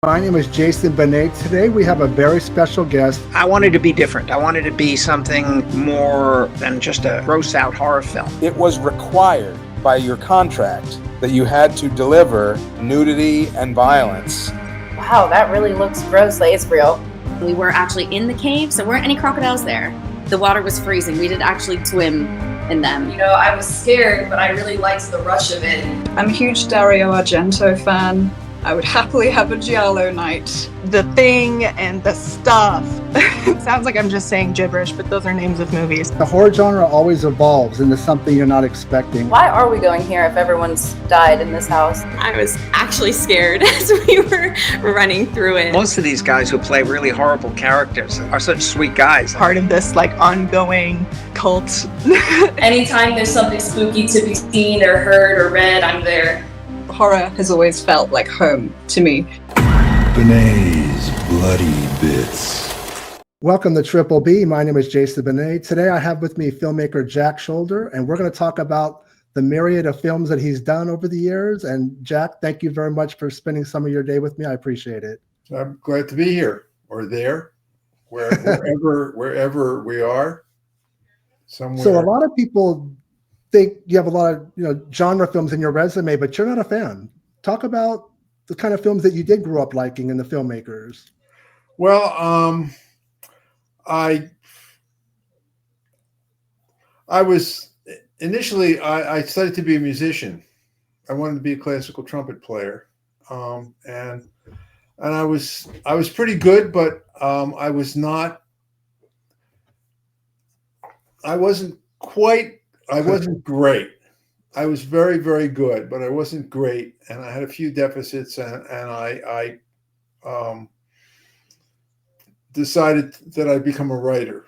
My name is Jason Benet. Today we have a very special guest. I wanted to be different. I wanted to be something more than just a gross out horror film. It was required by your contract that you had to deliver nudity and violence. Wow, that really looks gross. Like, it's real. We were actually in the cave, so there weren't any crocodiles there. The water was freezing. We didn't actually swim in them. You know, I was scared, but I really liked the rush of it. I'm a huge Dario Argento fan. I would happily have a giallo night. The Thing and The Stuff. It sounds like I'm just saying gibberish, but those are names of movies. The horror genre always evolves into something you're not expecting. Why are we going here if everyone's died in this house? I was actually scared as we were running through it. Most of these guys who play really horrible characters are such sweet guys. Part of this ongoing cult. Anytime there's something spooky to be seen or heard or read, I'm there. Horror has always felt like home to me. Benet's Bloody Bits. Welcome to Triple B. My name is Jason Benet. Today I have with me filmmaker Jack Sholder, and we're going to talk about the myriad of films that he's done over the years. And Jack, thank you very much for spending some of your day with me. I appreciate it. I'm glad to be here or there, wherever we are. Somewhere. So a lot of people think you have a lot of genre films in your resume, but you're not a fan. Talk about the kind of films that you did grow up liking and the filmmakers. Well, I was initially I studied to be a musician. I wanted to be a classical trumpet player, and I was pretty good, but I wasn't great. I was very, very good, but I wasn't great, and I had a few deficits, and I decided that I'd become a writer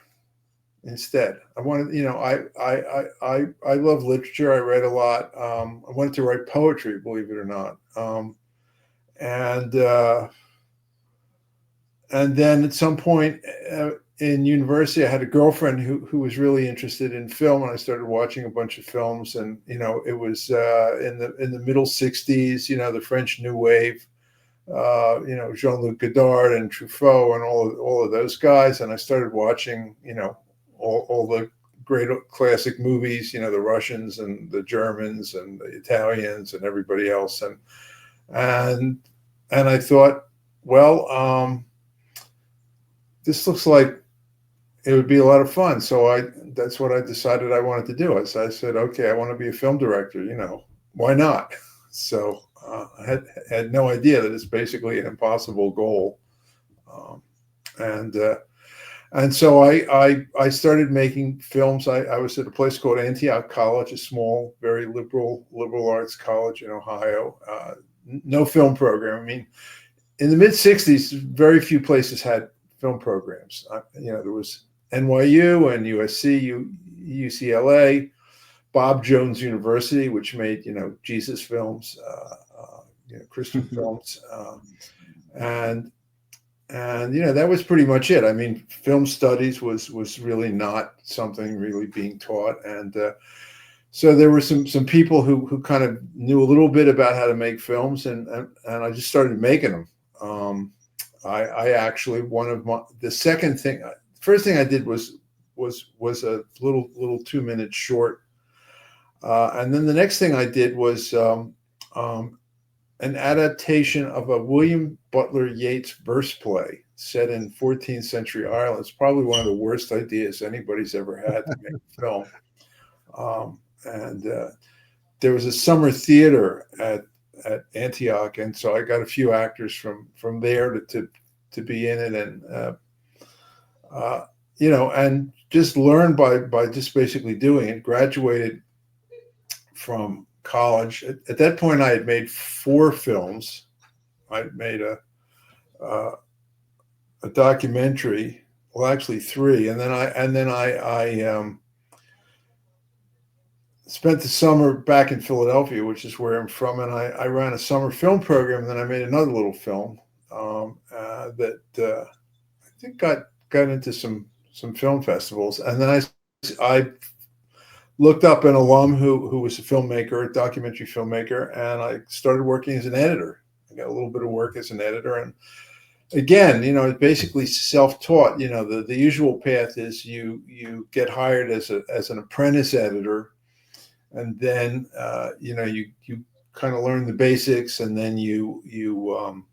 instead. I wanted, I love literature. I read a lot. I wanted to write poetry, believe it or not, and then at some point in university, I had a girlfriend who was really interested in film, and I started watching a bunch of films. And it was in the middle '60s. The French New Wave. Jean-Luc Godard and Truffaut and all of those guys. And I started watching all the great classic movies. The Russians and the Germans and the Italians and everybody else. And I thought, well, this looks like it would be a lot of fun. So that's what I decided I wanted to do. So I said, okay, I want to be a film director, why not? So I had no idea that it's basically an impossible goal. And so I started making films. I was at a place called Antioch College, a small, very liberal arts college in Ohio. No film program. I mean, in the mid '60s, very few places had film programs. There was NYU and USC, UCLA, Bob Jones University, which made Jesus films, Christian films, and that was pretty much it. I mean, film studies was really not something really being taught, and so there were some people who kind of knew a little bit about how to make films, and I just started making them. I actually first thing I did was a little 2-minute short, and then the next thing I did was an adaptation of a William Butler Yeats verse play set in 14th century Ireland. It's probably one of the worst ideas anybody's ever had to make a film. And there was a summer theater at Antioch, and so I got a few actors from there to be in it, and and just learned by just basically doing it. Graduated from college. At that point, I had made 4 films. I'd made a documentary, well, actually 3, and then I spent the summer back in Philadelphia, which is where I'm from, and I ran a summer film program. And then I made another little film that I think got into some film festivals. And then I looked up an alum who was a filmmaker, a documentary filmmaker, and I started working as an editor I got a little bit of work as an editor, and again, it's basically self-taught. The usual path is you get hired as an apprentice editor, and then you kind of learn the basics, and then you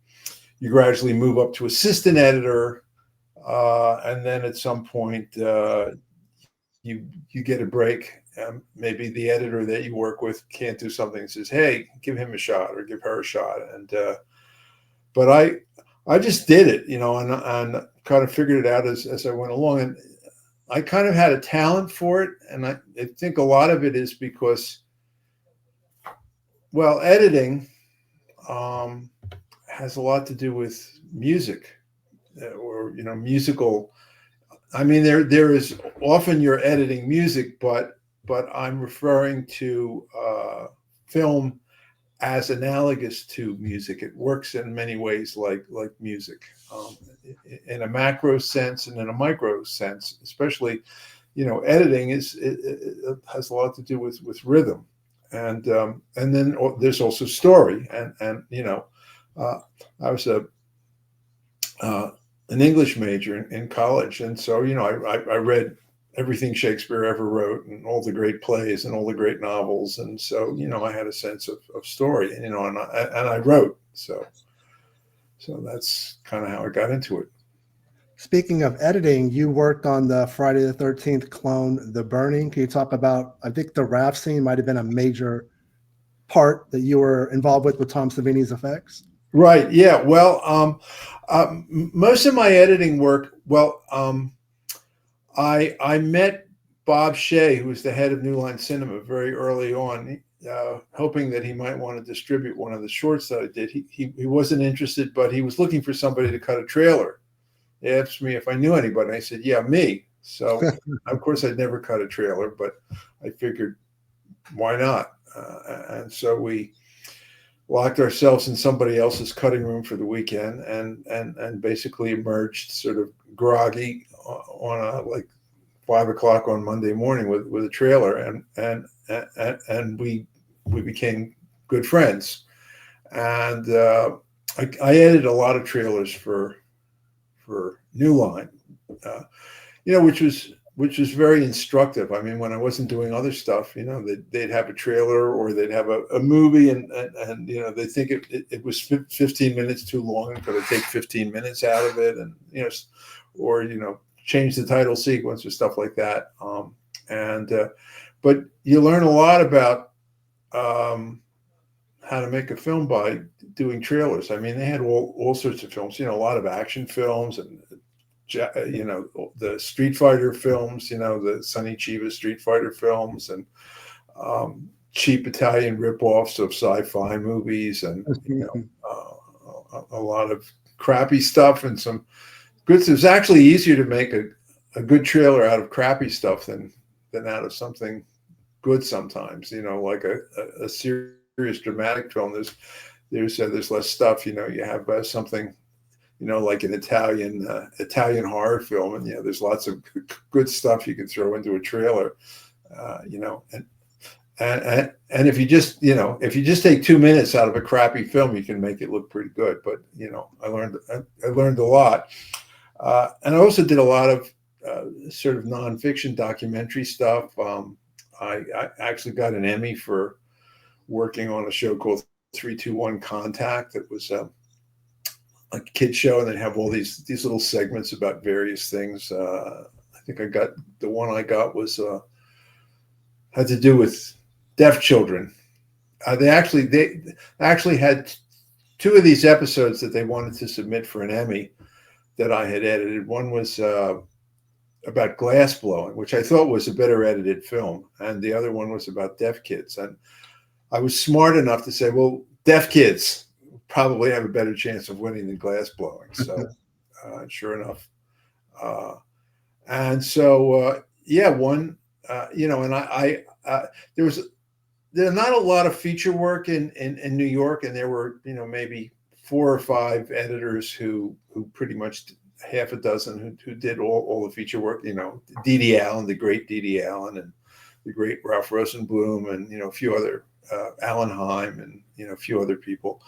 gradually move up to assistant editor, and then at some point you get a break. Maybe the editor that you work with can't do something and says, "Hey, give him a shot or give her a shot." And but I just did it, and kind of figured it out as I went along. And I kind of had a talent for it, and I think a lot of it is because, well, editing has a lot to do with music, or musical. I mean, there is often you're editing music, but I'm referring to film as analogous to music. It works in many ways like music, in a macro sense and in a micro sense. Especially, editing it has a lot to do with rhythm, and then there's also story. And I was an English major in college, and so I read everything Shakespeare ever wrote, and all the great plays and all the great novels, and so I had a sense of story, and I wrote. So that's kind of how I got into it. Speaking of editing, you worked on the Friday the 13th clone, The Burning. Can you talk about? I think the raft scene might have been a major part that you were involved with Tom Savini's effects. Right. Yeah. Well, most of my editing work. Well, I met Bob Shea, who was the head of New Line Cinema, very early on, hoping that he might want to distribute one of the shorts that I did. He wasn't interested, but he was looking for somebody to cut a trailer. He asked me if I knew anybody. I said, "Yeah, me." So, of course, I'd never cut a trailer, but I figured, why not? And so we locked ourselves in somebody else's cutting room for the weekend, and basically emerged sort of groggy on like 5 o'clock on Monday morning with a trailer, and we became good friends. And I edited a lot of trailers for New Line, which was very instructive. I mean, when I wasn't doing other stuff, they'd have a trailer, or they'd have a movie, and they think it was 15 minutes too long, and could I take 15 minutes out of it, and or change the title sequence or stuff like that. But you learn a lot about how to make a film by doing trailers. I mean, they had all sorts of films, a lot of action films, and the Street Fighter films, the Sonny Chiba Street Fighter films, and cheap Italian ripoffs of sci-fi movies, and a lot of crappy stuff, and some good. It was actually easier to make a good trailer out of crappy stuff than out of something good sometimes. Like a serious dramatic film. There's less stuff. You have something. Like an Italian horror film, and there's lots of good stuff you can throw into a trailer, and if you just take 2 minutes out of a crappy film, you can make it look pretty good. But I learned a lot, and I also did a lot of sort of nonfiction documentary stuff. I actually got an Emmy for working on a show called 321 Contact. That was a kid show, and they have all these little segments about various things. I think the one I got was had to do with deaf children. They actually had two of these episodes that they wanted to submit for an Emmy that I had edited. One was about glass blowing, which I thought was a better edited film, and the other one was about deaf kids. And I was smart enough to say, well, deaf kids probably have a better chance of winning than glass blowing. So sure enough. And so, one, and I there's not a lot of feature work in New York. And there were, maybe 4 or 5 editors who pretty much half a dozen who did all the feature work, Dede Allen, the great Dede Allen, and the great Ralph Rosenblum, and, a few other, Alan Heim, and, a few other people.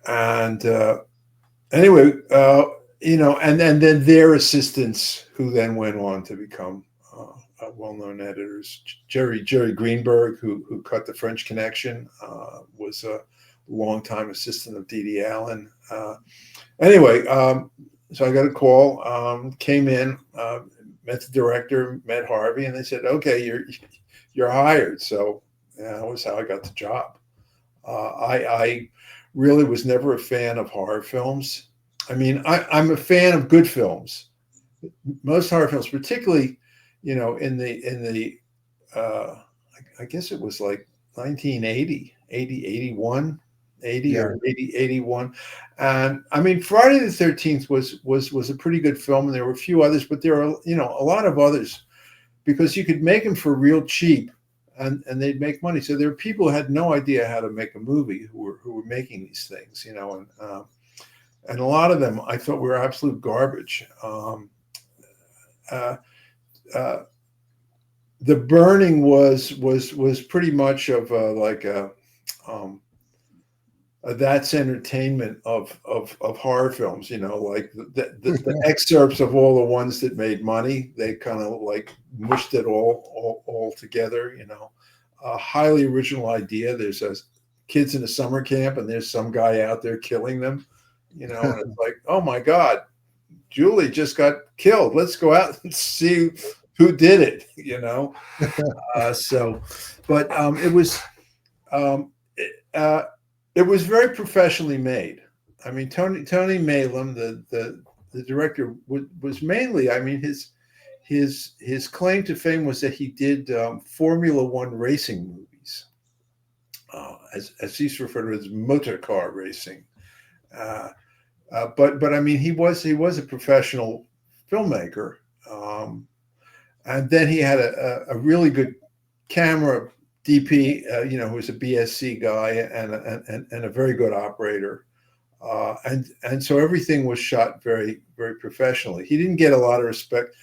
And anyway, and then their assistants, who then went on to become well-known editors. Jerry Greenberg, who cut The French Connection, was a longtime assistant of Dee Dee Allen. Anyway, so I got a call, came in, met the director, met Harvey, and they said, "Okay, you're hired." So that was how I got the job. I really was never a fan of horror films. I mean, I'm a fan of good films. Most horror films, particularly, in the I guess it was like 1980, 81, 80 or 80, 81. And I mean, Friday the 13th was a pretty good film, and there were a few others, but there are, a lot of others, because you could make them for real cheap, and they'd make money. So there were people who had no idea how to make a movie who were making these things, and a lot of them I thought were absolute garbage. The Burning was pretty much of like a that's entertainment of horror films, like the excerpts of all the ones that made money. They kind of like mushed it all together, a highly original idea. There's kids in a summer camp, and there's some guy out there killing them, and it's like, oh my God, Julie just got killed. Let's go out and see who did it, but it was very professionally made. I mean, Tony Maylam, the director, was mainly, I mean, his claim to fame was that he did Formula One racing movies, as he's referred to as motor car racing. But I mean, he was a professional filmmaker, and then he had a really good camera DP, who was a BSC guy and a very good operator, and so everything was shot very, very professionally. He didn't get a lot of respect.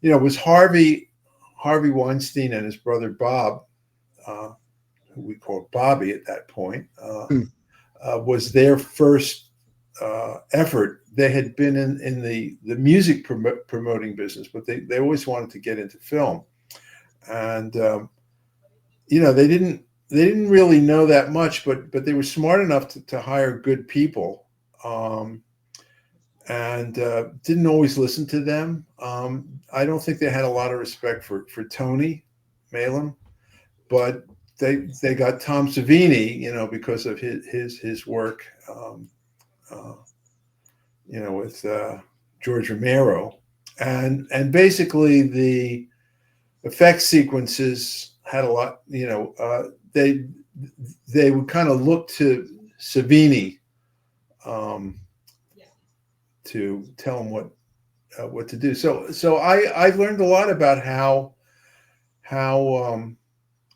It was Harvey Weinstein and his brother Bob, who we called Bobby at that point, was their first effort. They had been in the music promoting business, but they always wanted to get into film, and they didn't really know that much, but they were smart enough to hire good people, and didn't always listen to them. I don't think they had a lot of respect for Tony Maylam, but they got Tom Savini, because of his work, with George Romero, and basically the effect sequences had a lot. They would kind of look to Savini to tell him what to do. So I learned a lot about how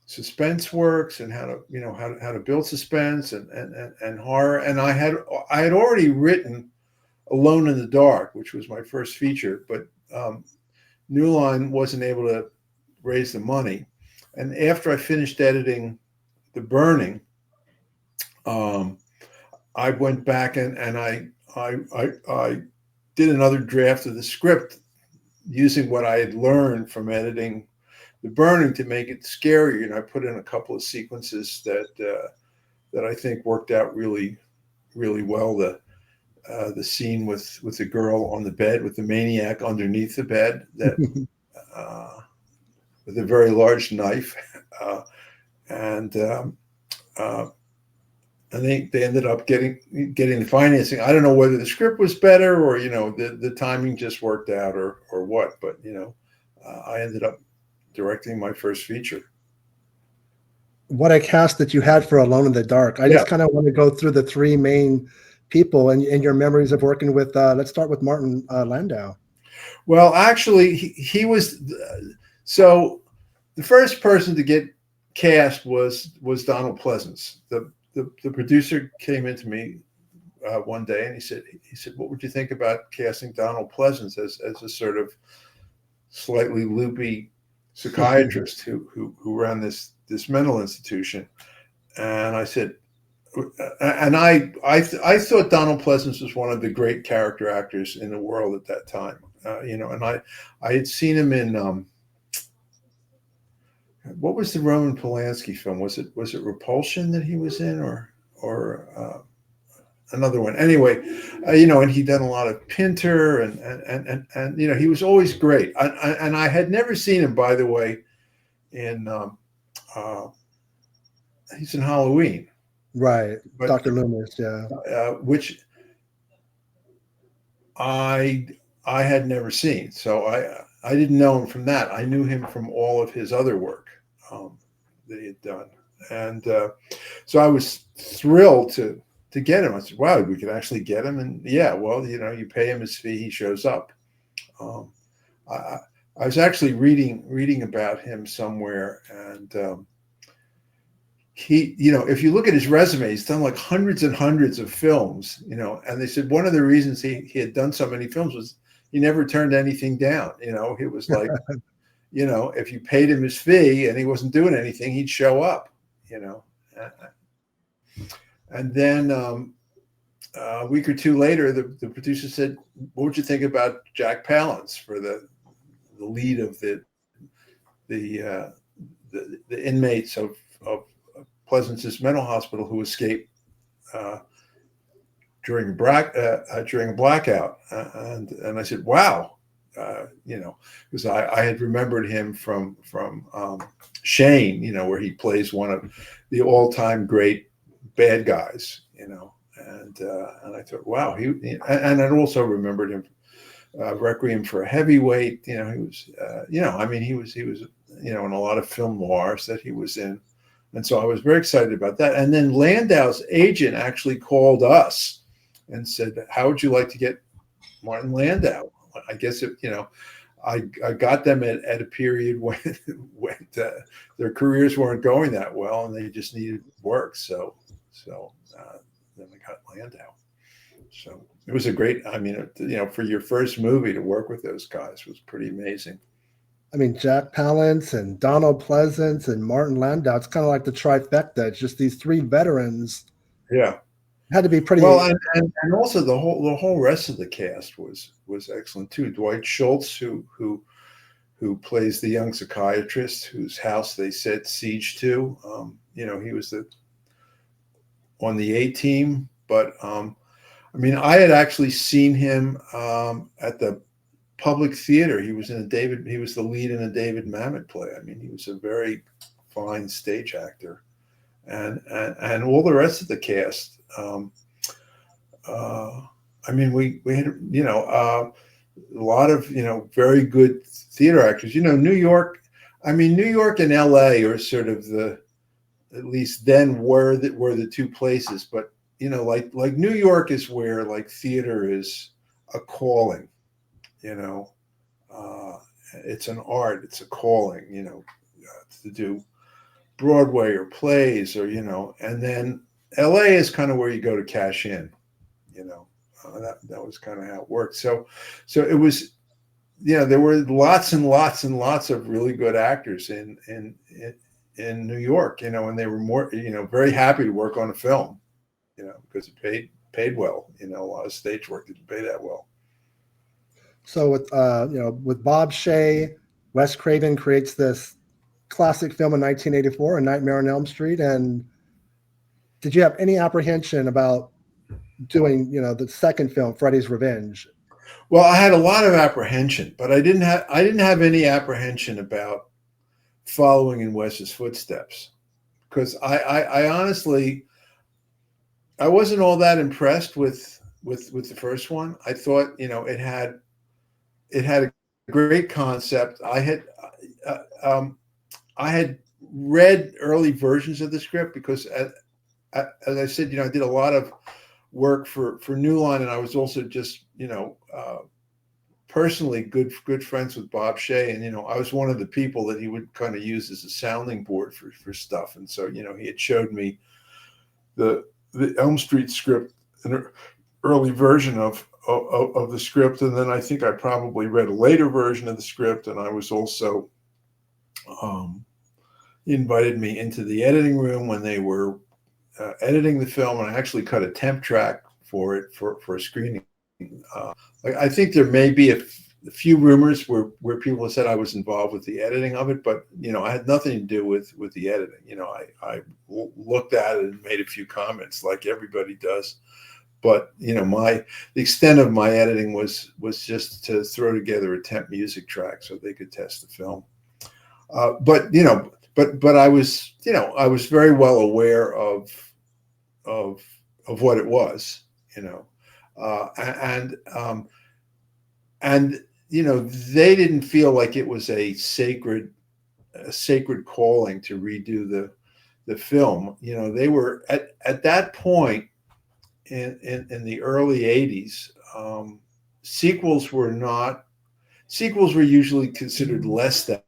suspense works, and how to build suspense and horror. And I had already written Alone in the Dark, which was my first feature, but New Line wasn't able to raise the money. And after I finished editing The Burning, I went back and I did another draft of the script using what I had learned from editing The Burning to make it scarier. And I put in a couple of sequences that I think worked out really, really well. The scene with the girl on the bed, with the maniac underneath the bed, that with a very large knife, and they ended up getting the financing. I don't know whether the script was better, or the timing just worked out, or what. But I ended up directing my first feature. What a cast that you had for Alone in the Dark. I just kind of want to go through the three main people and your memories of working with. Let's start with Martin Landau. Well, actually, he was. So the first person to get cast was Donald Pleasance. The producer came into me one day, and he said, "What would you think about casting Donald Pleasance as a sort of slightly loopy psychiatrist who ran this mental institution?" And I said, and I thought Donald Pleasence was one of the great character actors in the world at that time. You know, and I had seen him in what was the Roman Polanski film? Was it Repulsion that he was in, or another one? Anyway, you know, and he'd done a lot of Pinter, and you know, he was always great. And I had never seen him, by the way, in he's in Halloween, Right, but, Dr. Loomis, yeah. which I had never seen, so I didn't know him from that. I knew him from all of his other work that he had done, and so I was thrilled to get him. I said, "Wow, we could actually get him." And yeah, well, you know, you pay him his fee, he shows up. I was actually reading about him somewhere, and he, you know, if you look at his resume, he's done like hundreds and hundreds of films, you know, and they said one of the reasons he had done so many films was he never turned anything down. You know, it was like, you know, if you paid him his fee and he wasn't doing anything, he'd show up, you know. And then a week or two later, the producer said, "What would you think about Jack Palance for the lead of the inmates of Pleasance's mental hospital who escaped during a blackout?" And I said, "Wow," you know, because I had remembered him from Shane, you know, where he plays one of the all-time great bad guys, you know, and I thought, wow, and I'd also remembered him Requiem for a Heavyweight. You know, he was, you know, I mean, he was, you know, in a lot of film noirs that he was in. And so I was very excited about that. And then Landau's agent actually called us and said, "How would you like to get Martin Landau?" I guess, you know, I got them at a period when their careers weren't going that well and they just needed work. So then I got Landau. So it was a great, I mean, you know, for your first movie to work with those guys was pretty amazing. I mean, Jack Palance and Donald Pleasance and Martin Landau, it's kind of like the trifecta. It's just these three veterans. Yeah. Had to be pretty well, and also the whole rest of the cast was excellent too. Dwight Schultz, who plays the young psychiatrist whose house they set siege to. You know, he was on the A team, but I mean, I had actually seen him at the Public Theater. He was the lead in a David Mamet play. I mean, he was a very fine stage actor, and all the rest of the cast. I mean, we had, you know, a lot of, you know, very good theater actors. You know, New York and LA are sort of at least then were the two places. But, you know, like New York is where like theater is a calling, you know, it's an art, it's a calling, you know, to do Broadway or plays, or, you know, and then LA is kind of where you go to cash in, you know. That was kind of how it worked. So it was, you know, there were lots and lots and lots of really good actors in New York, you know, and they were more, you know, very happy to work on a film, you know, because it paid well. You know, a lot of stage work didn't pay that well. So with you know, with Bob Shaye, Wes Craven creates this classic film in 1984, A Nightmare on Elm Street. And did you have any apprehension about doing, you know, the second film, Freddy's Revenge? Well, I had a lot of apprehension, but I didn't have any apprehension about following in Wes's footsteps, because I honestly, I wasn't all that impressed with the first one. I thought, you know, it had a great concept. I had read early versions of the script because, as I said, you know, I did a lot of work for New Line, and I was also just, you know, personally good friends with Bob Shaye, and, you know, I was one of the people that he would kind of use as a sounding board for stuff. And so, you know, he had showed me the Elm Street script, an early version of the script, and then I think I probably read a later version of the script, and I was also he invited me into the editing room when they were editing the film, and I actually cut a temp track for it for a screening. I think there may be a few rumors where people have said I was involved with the editing of it, but I had nothing to do with the editing. I looked at it and made a few comments like everybody does, but the extent of my editing was just to throw together a temp music track so they could test the film. But I was very well aware of what it was, and they didn't feel like it was a sacred calling to redo the film. They were at that point in the early 80s. Sequels were usually considered less than.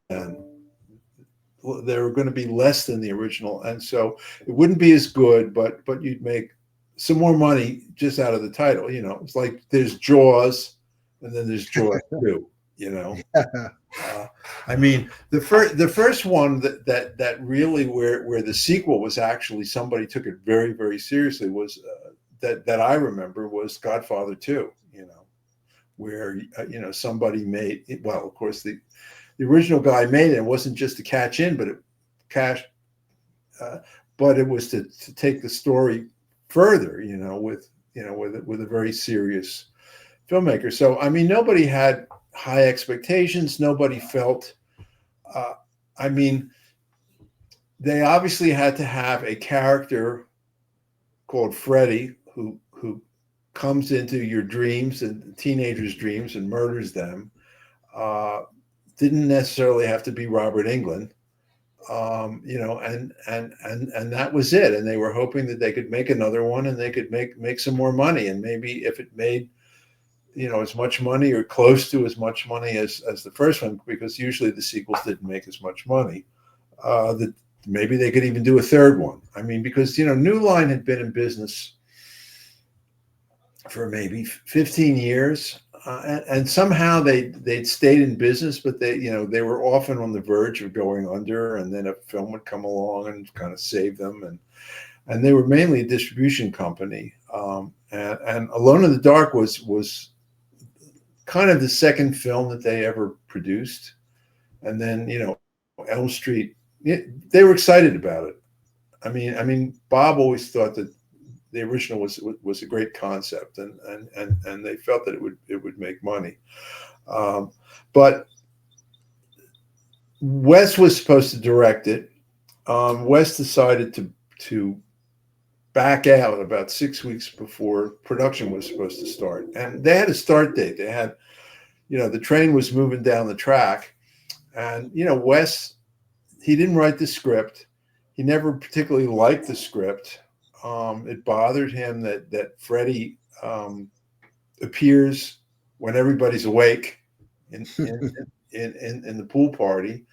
They were going to be less than the original, and so it wouldn't be as good, but you'd make some more money just out of the title. It's like there's Jaws, and then there's Jaws 2. I mean, the first one that really where the sequel was actually somebody took it very, very seriously was that I remember was Godfather 2. Where somebody made it. Well, of course the original guy made it. It wasn't just to catch in, but it was to take the story further. With a very serious filmmaker. So I mean, nobody had high expectations. Nobody felt. I mean, they obviously had to have a character called Freddy who comes into your dreams and teenagers' dreams and murders them. Didn't necessarily have to be Robert Englund, and that was it. And they were hoping that they could make another one and they could make some more money. And maybe if it made, as much money or close to as much money as the first one, because usually the sequels didn't make as much money, that maybe they could even do a third one. I mean, because, New Line had been in business for maybe 15 years. And somehow they'd stayed in business, but they were often on the verge of going under, and then a film would come along and kind of save them. And they were mainly a distribution company. And Alone in the Dark was kind of the second film that they ever produced. And then, Elm Street, they were excited about it. I mean, Bob always thought that the original was a great concept, and they felt that it would make money. But Wes was supposed to direct it. Wes decided to back out about 6 weeks before production was supposed to start, and they had a start date. They had, the train was moving down the track, and Wes, he didn't write the script. He never particularly liked the script. It bothered him that Freddy appears when everybody's awake in the pool party.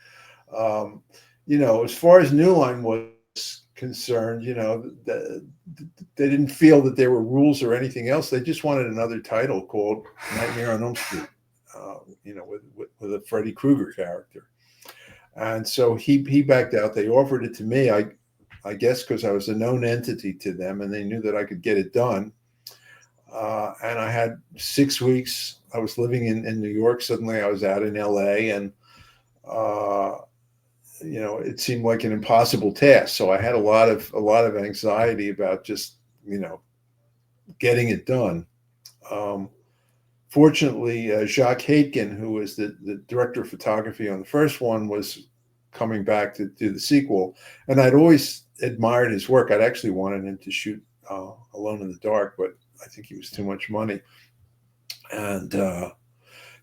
As far as New Line was concerned, they didn't feel that there were rules or anything else. They just wanted another title called Nightmare on Elm Street, with a Freddy Krueger character. And so he backed out. They offered it to me. I guess because I was a known entity to them, and they knew that I could get it done. And I had 6 weeks. I was living in New York. Suddenly I was out in LA, and, it seemed like an impossible task. So I had a lot of anxiety about just, getting it done. Fortunately, Jacques Haitkin, who was the director of photography on the first one, was coming back to do the sequel. And I'd always admired his work. I'd actually wanted him to shoot Alone in the Dark, but I think he was too much money. And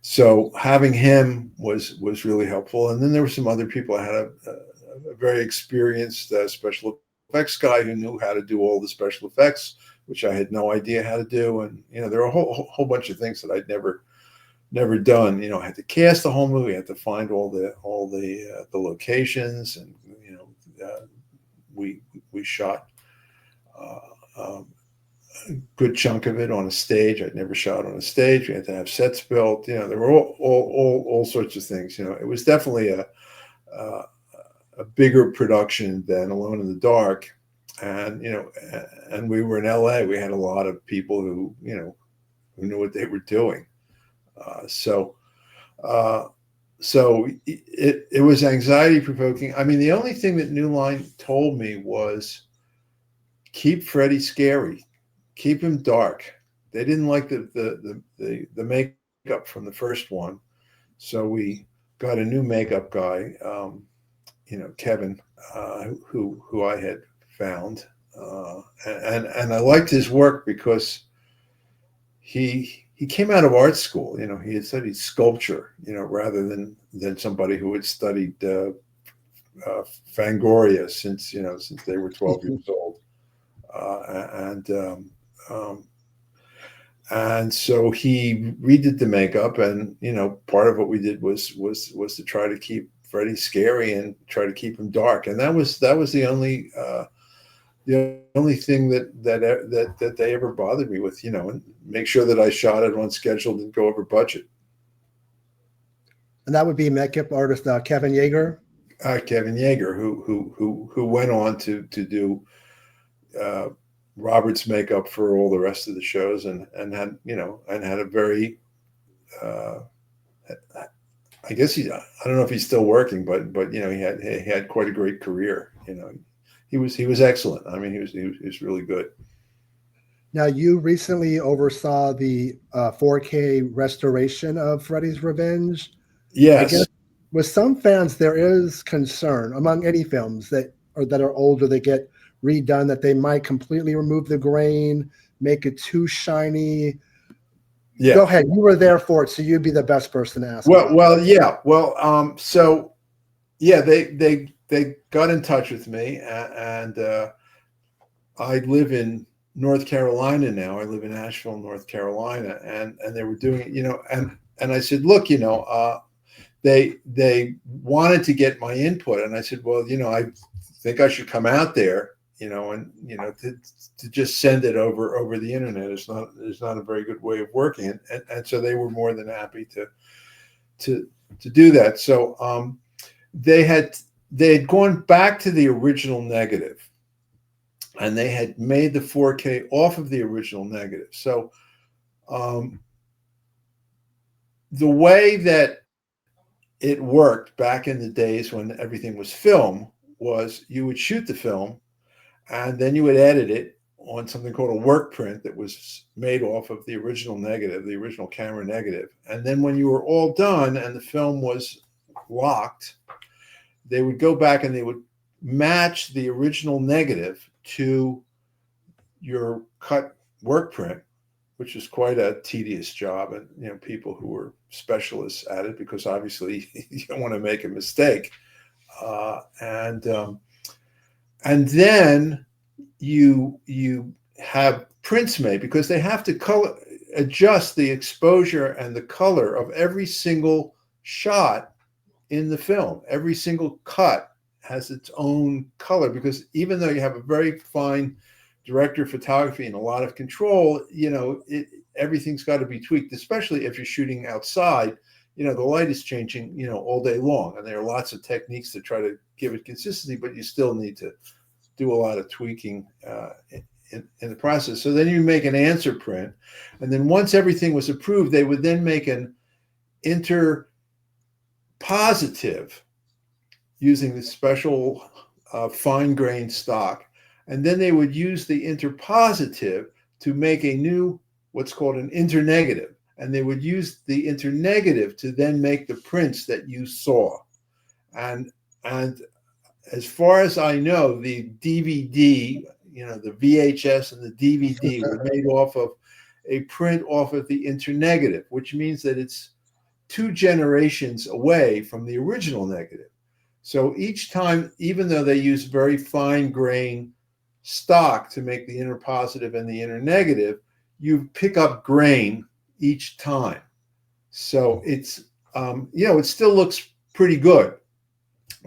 so having him was really helpful. And then there were some other people. I had a very experienced special effects guy who knew how to do all the special effects, which I had no idea how to do. And there were a whole bunch of things that I'd never done. I had to cast the whole movie. I had to find all the locations, and we shot a good chunk of it on a stage. I'd never shot on a stage. We had to have sets built. There were all sorts of things. It was definitely a bigger production than Alone in the Dark. and and we were in LA. We had a lot of people who who knew what they were doing. So it was anxiety provoking. I mean, the only thing that New Line told me was keep Freddy scary, keep him dark. They didn't like the makeup from the first one, so we got a new makeup guy, Kevin, who I had found, and I liked his work because he came out of art school. He had studied sculpture, rather than somebody who had studied Fangoria since they were 12 years old, and so he redid the makeup, and part of what we did was to try to keep Freddy scary and try to keep him dark, and that was the only thing that they ever bothered me with, and make sure that I shot it on schedule, didn't go over budget. And that would be makeup artist Kevin Yeager. Kevin Yeager, who went on to do Robert's makeup for all the rest of the shows, and had a very I guess I don't know if he's still working, but he had quite a great career. He was excellent. I mean, he was really good. Now, you recently oversaw the 4K restoration of Freddy's Revenge. Yes. I guess with some fans, there is concern among any films that are older, they get redone, that they might completely remove the grain, make it too shiny. Yeah. Go ahead. You were there for it, so you'd be the best person to ask. So they got in touch with me, and I live in North Carolina now. I live in Asheville, North Carolina, and they were doing it, and I said, look, they wanted to get my input, and I said, well, I think I should come out there, and to just send it over the internet is not a very good way of working, and so they were more than happy to do that. So they had gone back to the original negative, and they had made the 4K off of the original negative. So the way that it worked back in the days when everything was film was you would shoot the film, and then you would edit it on something called a work print that was made off of the original negative, the original camera negative. And then when you were all done and the film was locked, they would go back and they would match the original negative to your cut work print, which is quite a tedious job. And, people who were specialists at it, because obviously you don't want to make a mistake. And then you have prints made, because they have to adjust the exposure and the color of every single shot in the film. Every single cut has its own color, because even though you have a very fine director of photography and a lot of control, everything's got to be tweaked, especially if you're shooting outside. The light is changing, all day long, and there are lots of techniques to try to give it consistency, but you still need to do a lot of tweaking in the process. So then you make an answer print, and then once everything was approved, they would then make an interpositive using the special fine grain stock, and then they would use the interpositive to make a new, what's called an internegative. And they would use the internegative to then make the prints that you saw. And as far as I know, the DVD, the VHS and the DVD were made off of a print off of the internegative, which means that it's 2 generations away from the original negative. So each time, even though they use very fine grain stock to make the interpositive and the internegative, you pick up grain each time. So it's, it still looks pretty good,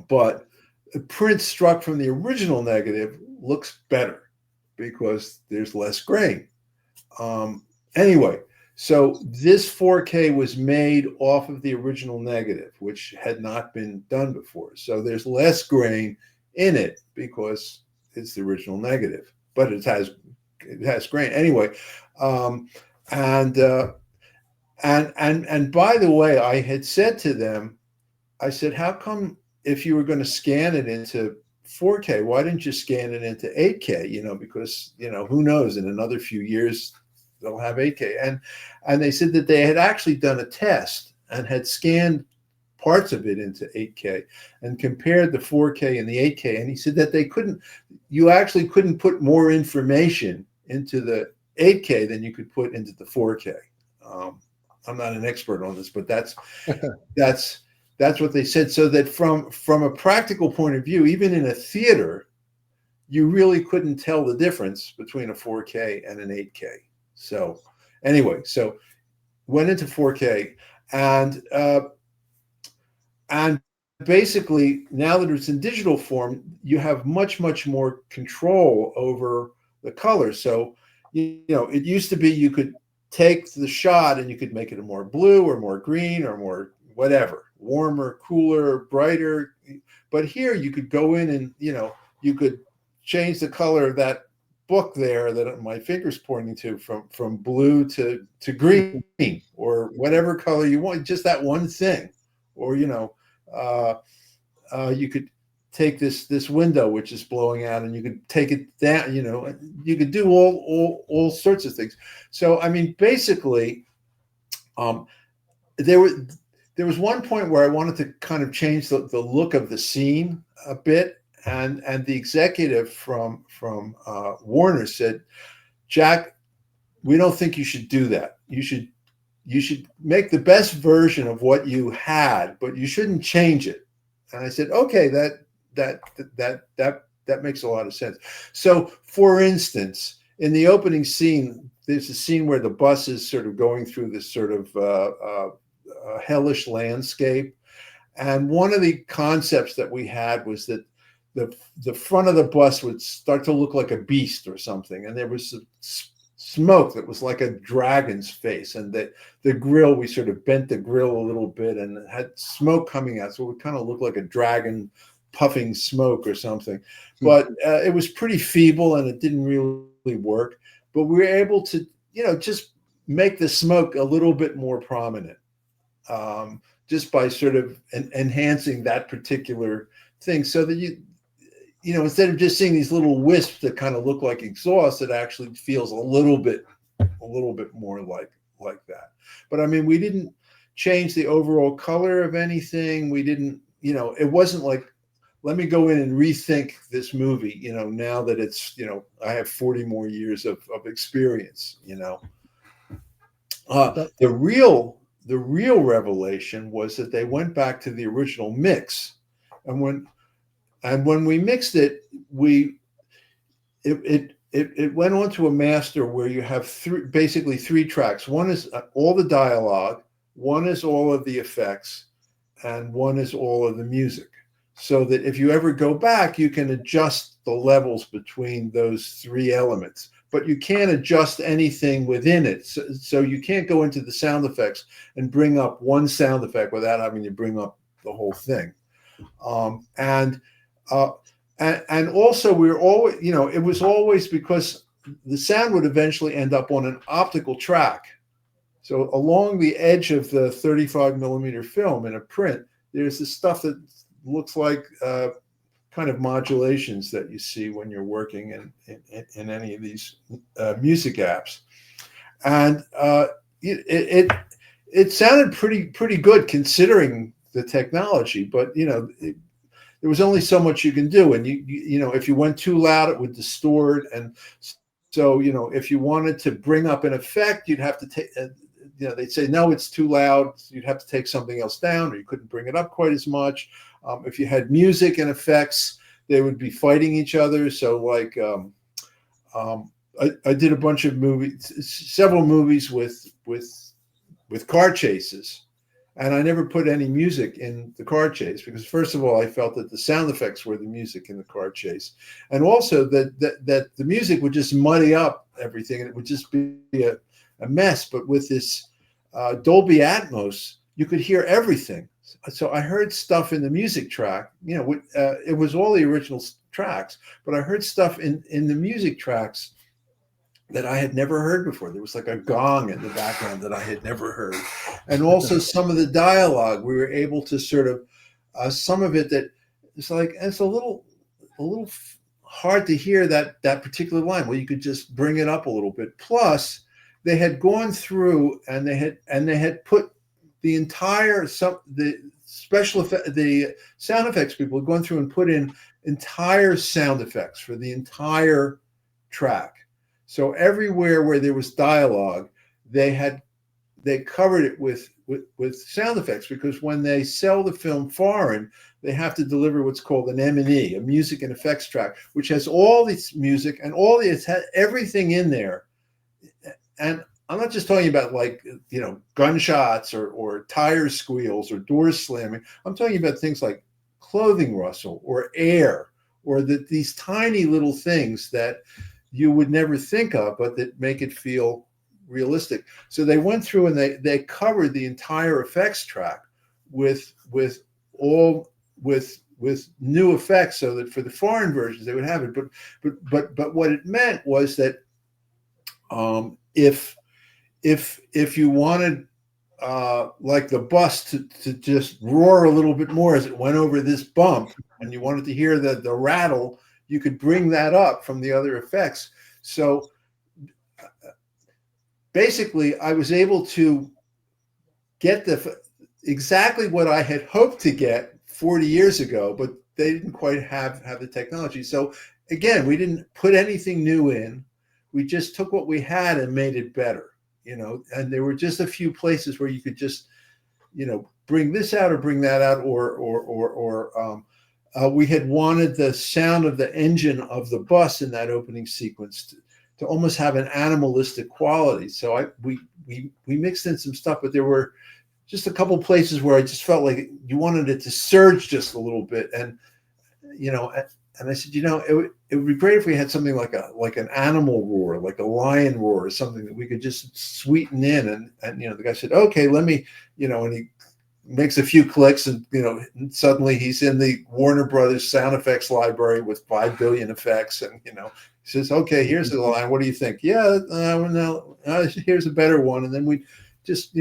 but the print struck from the original negative looks better because there's less grain. Anyway, so this 4K was made off of the original negative, which had not been done before. So there's less grain in it because it's the original negative, but it has grain anyway. And by the way, I had said to them, I said, how come if you were going to scan it into 4K, why didn't you scan it into 8K? You know, because, you know, who knows, in another few years they'll have 8K. And they said that they had actually done a test and had scanned parts of it into 8K and compared the 4K and the 8K. And he said that you actually couldn't put more information into the 8K than you could put into the 4K. I'm not an expert on this, but that's what they said. So that from a practical point of view, even in a theater, you really couldn't tell the difference between a 4K and an 8K. So anyway, so went into 4K, and basically now that it's in digital form, you have much more control over the color. So, you know, it used to be you could take the shot and you could make it a more blue or more green or more whatever, warmer, cooler, brighter. But here you could go in and, you know, you could change the color of that book there that my finger's pointing to from blue to green or whatever color you want, just that one thing. Or, you know, you could take this window which is blowing out and you could take it down, you know, you could do all sorts of things. So I mean, basically, there was one point where I wanted to kind of change the look of the scene a bit, and the executive from Warner said, Jack, we don't think you should do that. You should make the best version of what you had, but you shouldn't change it. And I said, okay, that makes a lot of sense. So, for instance, in the opening scene, there's a scene where the bus is sort of going through this sort of hellish landscape, and one of the concepts that we had was that the front of the bus would start to look like a beast or something, and there was smoke that was like a dragon's face, and the grill, we sort of bent the grill a little bit and it had smoke coming out, so it would kind of look like a dragon puffing smoke or something. But it was pretty feeble and it didn't really work, but we were able to, you know, just make the smoke a little bit more prominent, just by sort of enhancing that particular thing, so that you know, instead of just seeing these little wisps that kind of look like exhaust, it actually feels a little bit more like that. But I mean, we didn't change the overall color of anything. We didn't, you know, it wasn't like, let me go in and rethink this movie, you know, now that it's, you know, I have 40 more years of experience, you know. The real revelation was that they went back to the original mix, and when we mixed it, it went on to a master where you have basically three tracks. One is all the dialogue, one is all of the effects, and one is all of the music. So that if you ever go back, you can adjust the levels between those three elements, but you can't adjust anything within it. So you can't go into the sound effects and bring up one sound effect without having to bring up the whole thing. And also we were always, you know, it was always because the sound would eventually end up on an optical track. So along the edge of the 35 millimeter film in a print, there's this stuff that looks like kind of modulations that you see when you're working in any of these music apps. And it sounded pretty good considering the technology, but, you know, there was only so much you can do, and you know, if you went too loud, it would distort. And so, you know, if you wanted to bring up an effect, you'd have to take, you know, they'd say no, it's too loud. So you'd have to take something else down, or you couldn't bring it up quite as much. If you had music and effects, they would be fighting each other. So, like, I did a bunch of movies, several movies with car chases. And I never put any music in the car chase because, first of all, I felt that the sound effects were the music in the car chase, and also that the music would just muddy up everything, and it would just be a mess. But with this Dolby Atmos, you could hear everything. So I heard stuff in the music track. It was all the original tracks, but I heard stuff in the music tracks that I had never heard before. There was like a gong in the background that I had never heard. And also some of the dialogue, we were able to sort of, some of it that it's like, it's a little hard to hear that particular line. Well, you could just bring it up a little bit. Plus they had gone through and they had put the entire, the sound effects people had gone through and put in entire sound effects for the entire track. So everywhere where there was dialogue, they covered it with sound effects, because when they sell the film foreign, they have to deliver what's called an M&E, a music and effects track, which has all this music and it's had everything in there. And I'm not just talking about like, gunshots or tire squeals or doors slamming. I'm talking about things like clothing rustle or air, or these tiny little things that you would never think of, but that make it feel realistic. So they went through and they covered the entire effects track with new effects, so that for the foreign versions they would have it. But what it meant was that if you wanted like the bus to just roar a little bit more as it went over this bump, and you wanted to hear the rattle, you could bring that up from the other effects. So basically, I was able to get exactly what I had hoped to get 40 years ago, but they didn't quite have the technology. So again, we didn't put anything new in. We just took what we had and made it better, and there were just a few places where you could just, bring this out or bring that out, or we had wanted the sound of the engine of the bus in that opening sequence to almost have an animalistic quality. So we mixed in some stuff, but there were just a couple places where I just felt like you wanted it to surge just a little bit. And, and I said, it would be great if we had something like an animal roar, like a lion roar, or something that we could just sweeten in. And the guy said, okay, let me, and he makes a few clicks, and suddenly he's in the Warner Brothers sound effects library with 5 billion effects, and he says, okay, here's the line, what do you think? Yeah, no, here's a better one. And then we just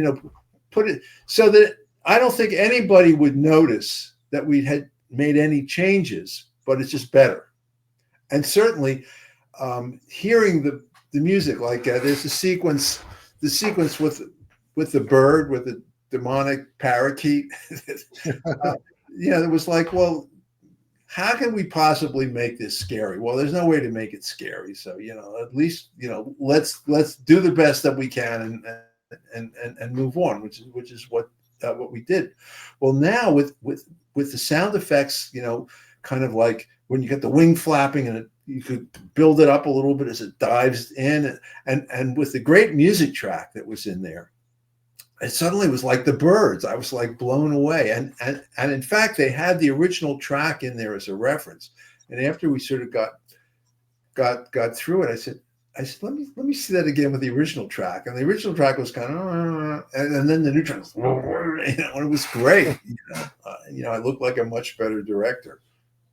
put it so that I don't think anybody would notice that we had made any changes, but it's just better. And certainly hearing the music, like there's the sequence with the bird, with the demonic parakeet. It was like, well, how can we possibly make this scary? Well, there's no way to make it scary. So, at least, let's do the best that we can and move on, which is what we did. Well, now with the sound effects, kind of like when you get the wing flapping, and you could build it up a little bit as it dives in, and with the great music track that was in there, it suddenly was like the birds. I was like blown away. And in fact, they had the original track in there as a reference. And after we sort of got through it, I said, let me see that again with the original track. And the original track was kind of, and then the new track was, and it was great. I looked like a much better director.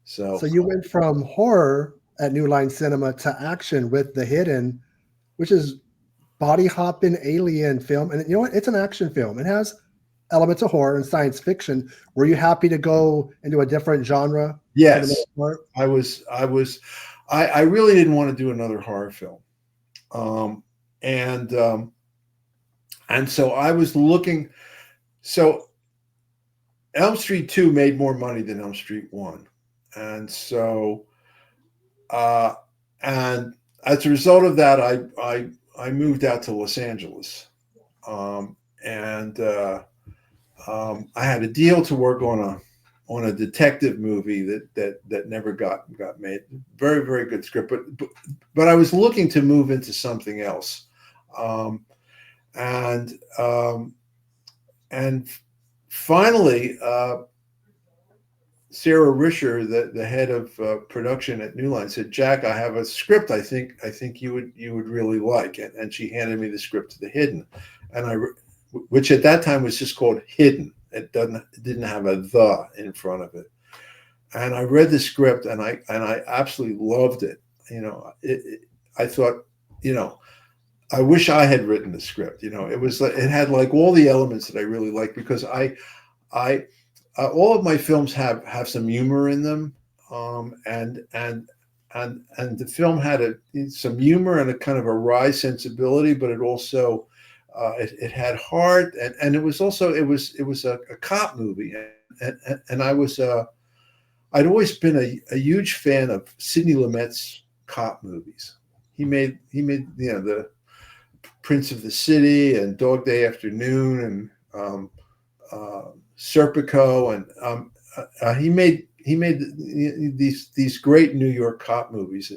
So you went from horror at New Line Cinema to action with The Hidden, which is body hopping alien film. And you know what? It's an action film. It has elements of horror and science fiction. Were you happy to go into a different genre? Yes, I was. I really didn't want to do another horror film. And so I was looking, so Elm Street 2 made more money than Elm Street 1. And so, and as a result of that, I moved out to Los Angeles. I had a deal to work on a detective movie that never got made. Very, very good script, but I was looking to move into something else. And finally, Sarah Risher, the head of production at New Line, said, "Jack, I have a script. I think you would really like it." And she handed me the script to The Hidden, and which at that time was just called Hidden. It didn't have a "the" in front of it. And I read the script, and I absolutely loved it. I thought, I wish I had written the script. It had like all the elements that I really like, because all of my films have some humor in them, and the film had some humor and a kind of a wry sensibility, but it also it had heart, and it was a cop movie, and I'd always been a huge fan of Sidney Lumet's cop movies. He made the Prince of the City and Dog Day Afternoon and Serpico, and he made these great New York cop movies,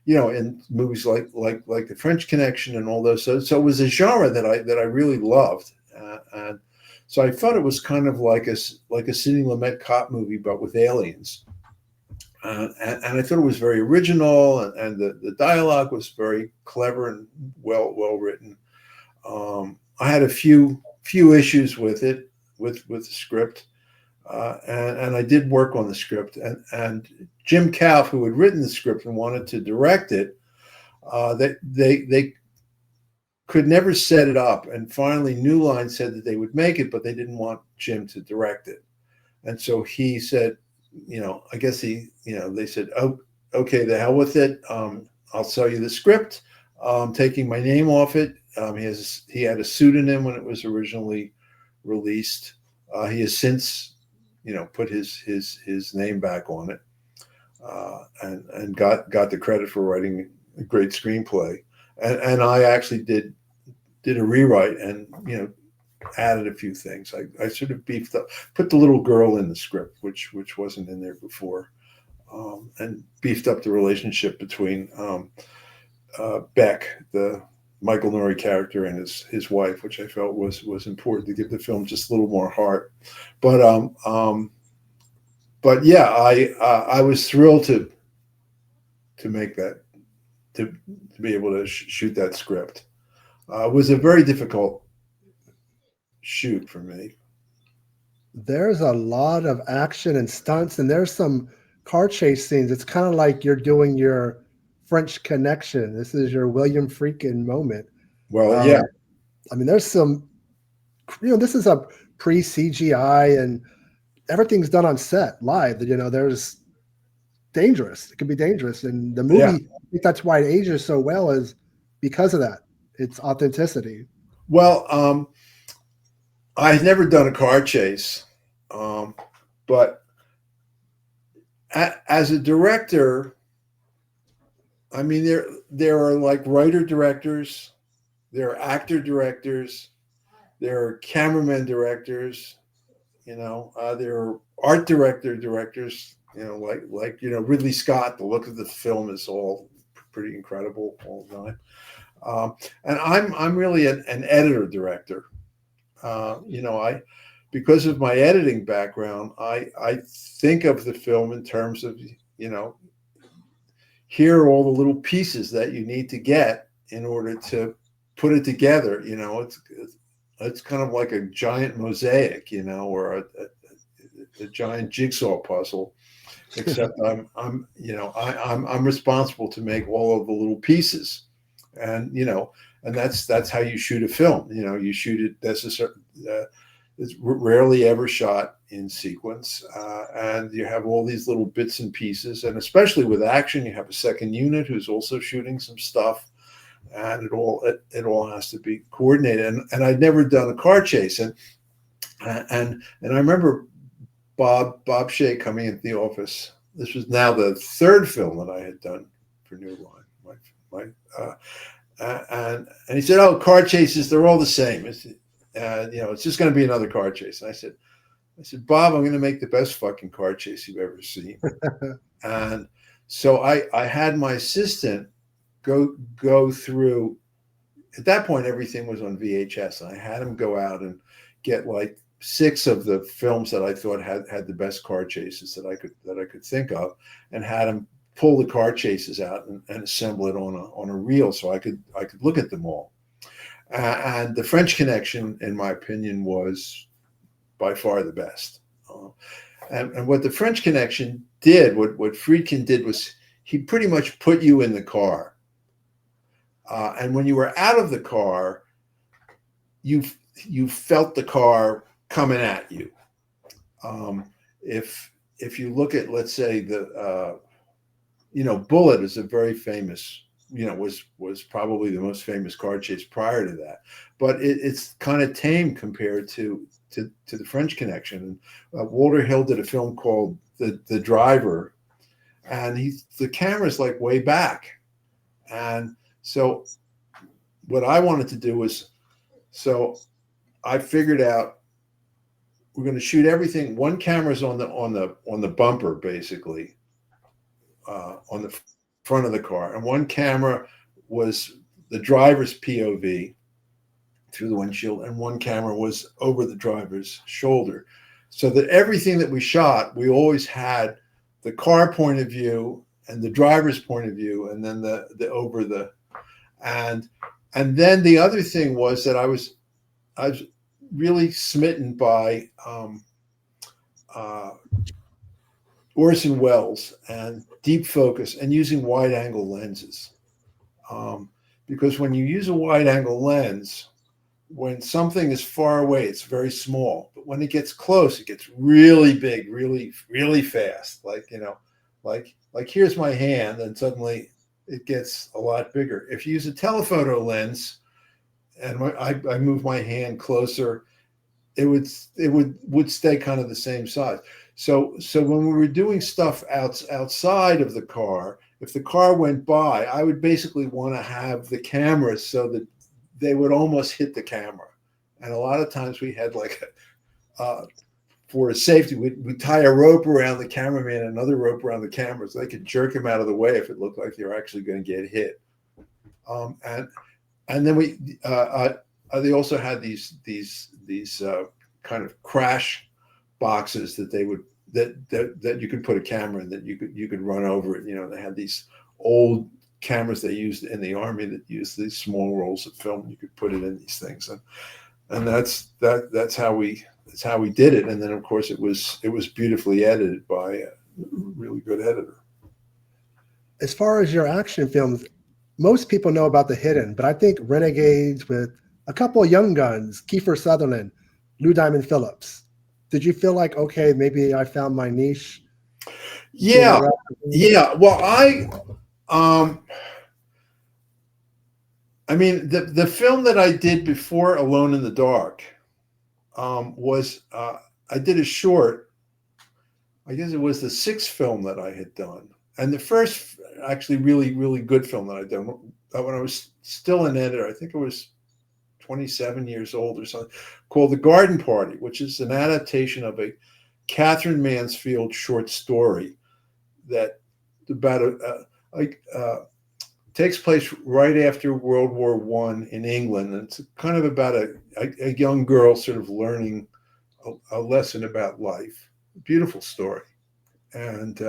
in movies like The French Connection and all those. So it was a genre that I really loved, and so I thought it was kind of like a Sidney Lumet cop movie, but with aliens. And I thought it was very original, and the dialogue was very clever and well written. I had a few issues with it, with the script, and I did work on the script. And Jim Kauf, who had written the script and wanted to direct it, they could never set it up. And finally, New Line said that they would make it, but they didn't want Jim to direct it. And so he said, I guess they said, "Oh, okay, the hell with it. I'll sell you the script. Taking my name off it." He had a pseudonym when it was originally released. He has since, put his name back on it, and got the credit for writing a great screenplay. And I actually did a rewrite and added a few things. I sort of beefed up, put the little girl in the script, which wasn't in there before, and beefed up the relationship between Beck, the Michael Nouri character, and his wife, which I felt was important to give the film just a little more heart. But yeah, I was thrilled to make that, to be able to shoot that script. It was a very difficult shoot for me. There's a lot of action and stunts, and there's some car chase scenes. It's kind of like you're doing your French Connection. This is your William Friedkin moment. Well, yeah. I mean, there's some, this is a pre-CGI, and everything's done on set live. There's dangerous. It can be dangerous. And the movie, Yeah. I think that's why it ages so well, is because of that. Its authenticity. Well, I had never done a car chase, but as a director, I mean, there are like writer directors, there are actor directors, there are cameraman directors, there are art directors, like Ridley Scott. The look of the film is all pretty incredible all the time. And I'm really an editor director. Because of my editing background, I think of the film in terms of, here are all the little pieces that you need to get in order to put it together. It's kind of like a giant mosaic, or a giant jigsaw puzzle, except I'm responsible to make all of the little pieces. And and that's how you shoot a film. You shoot it. It's rarely ever shot in sequence, and you have all these little bits and pieces. And especially with action, you have a second unit who's also shooting some stuff, and it all has to be coordinated. And I'd never done a car chase, and I remember Bob Shea coming into the office. This was now the third film that I had done for New Line. And he said, "Oh, car chases, they're all the same. It's just going to be another car chase." And I said, "Bob, I'm going to make the best fucking car chase you've ever seen." And so I had my assistant go through. At that point, everything was on VHS, and I had him go out and get like 6 of the films that I thought had the best car chases that I could think of, and had him pull the car chases out and assemble it on a reel so I could look at them all. And The French Connection, in my opinion, was by far the best. And what the French Connection did, what Friedkin did, was he pretty much put you in the car. And when you were out of the car, you felt the car coming at you. If you look at, let's say, the Bullet is a very famous, was probably the most famous car chase prior to that, but it's kind of tame compared to the French Connection. And Walter Hill did a film called The Driver, and the camera's like way back. And so what I wanted to do was, so I figured out we're going to shoot everything. One camera's on the bumper, basically, on the front of the car, and one camera was the driver's POV through the windshield, and one camera was over the driver's shoulder, so that everything that we shot, we always had the car point of view and the driver's point of view, and then the over the, and then the other thing was that I was really smitten by Orson Welles and deep focus and using wide angle lenses, because when you use a wide angle lens, when something is far away, it's very small, but when it gets close, it gets really big, really, really fast. Like here's my hand, and suddenly it gets a lot bigger. If you use a telephoto lens, and I move my hand closer, it would stay kind of the same size. So when we were doing stuff outside of the car, if the car went by, I would basically want to have the cameras so that they would almost hit the camera. And a lot of times we had for safety, we'd tie a rope around the cameraman and another rope around the camera so they could jerk him out of the way if it looked like they were actually going to get hit. And then they also had these kind of crash boxes that that you could put a camera in, that you could run over it. They had these old cameras they used in the Army that used these small rolls of film. You could put it in these things, and that's how we did it. And then of course it was beautifully edited by a really good editor. As far as your action films, most people know about The Hidden, but I think Renegades with a couple of young guns, Kiefer Sutherland, Lou Diamond Phillips. Did you feel like, okay, maybe I found my niche? Yeah. Well, I mean, the film that I did before Alone in the Dark was I did a short. I guess it was the sixth film that I had done, and the first actually really, really good film that I'd done when I was still an editor. I think it was 27 years old or something, called The Garden Party, which is an adaptation of a Catherine Mansfield short story that takes place right after World War I in England. And it's kind of about a young girl sort of learning a lesson about life. Beautiful story. And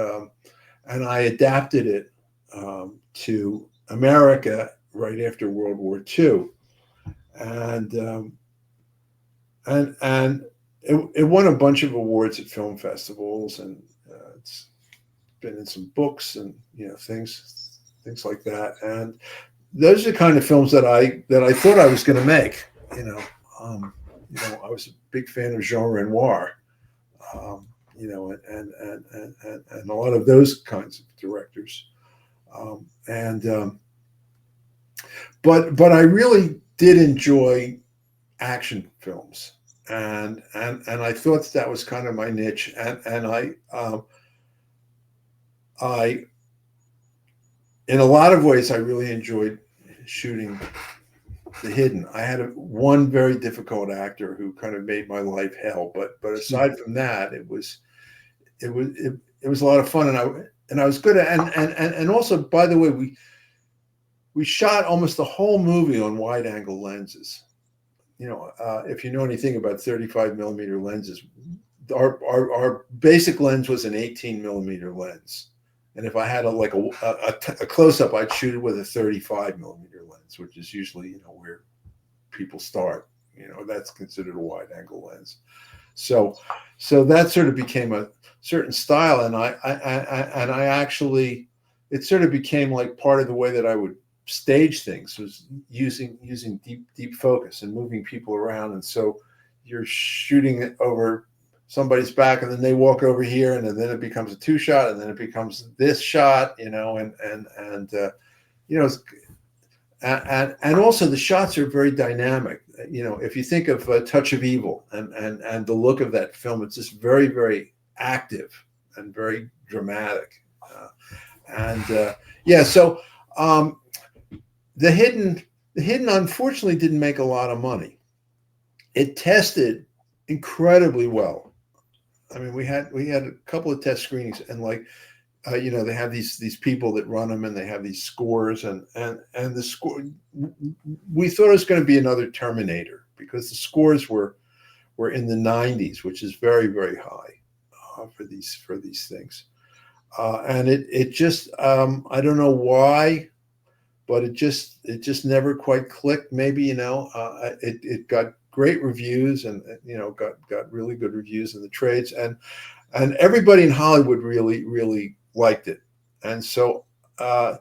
I adapted it to America right after World War II. And it won a bunch of awards at film festivals, and it's been in some books and things like that. And those are the kind of films that I thought I was going to make. I was a big fan of Jean Renoir, and a lot of those kinds of directors. But I really did enjoy action films, and I thought that was kind of my niche, and I in a lot of ways I really enjoyed shooting The Hidden. I had one very difficult actor who kind of made my life hell, but aside from that, it was a lot of fun, and I was good at, and also, by the way, we shot almost the whole movie on wide angle lenses. If you know anything about 35 millimeter lenses, our basic lens was an 18 millimeter lens. And if I had a close up, I'd shoot it with a 35 millimeter lens, which is usually, where people start, that's considered a wide angle lens. So that sort of became a certain style, and I actually, it sort of became like part of the way that I would stage things, was using deep focus and moving people around. And so you're shooting it over somebody's back, and then they walk over here, and then it becomes a 2-shot, and then it becomes this shot, you know, and you know, and also the shots are very dynamic. You know, if you think of Touch of Evil and the look of that film, it's just very, very active and very dramatic. Yeah, so the hidden unfortunately didn't make a lot of money. It tested incredibly well. I mean, we had a couple of test screenings, and like, you know, they have these people that run them, and they have these scores, and the score. We thought it was going to be another Terminator, because the scores were in the 90s, which is very, very high for these things. And it just, I don't know why, but it just never quite clicked. Maybe, you know, it got great reviews, and, you know, got really good reviews in the trades, and everybody in Hollywood really liked it. And so I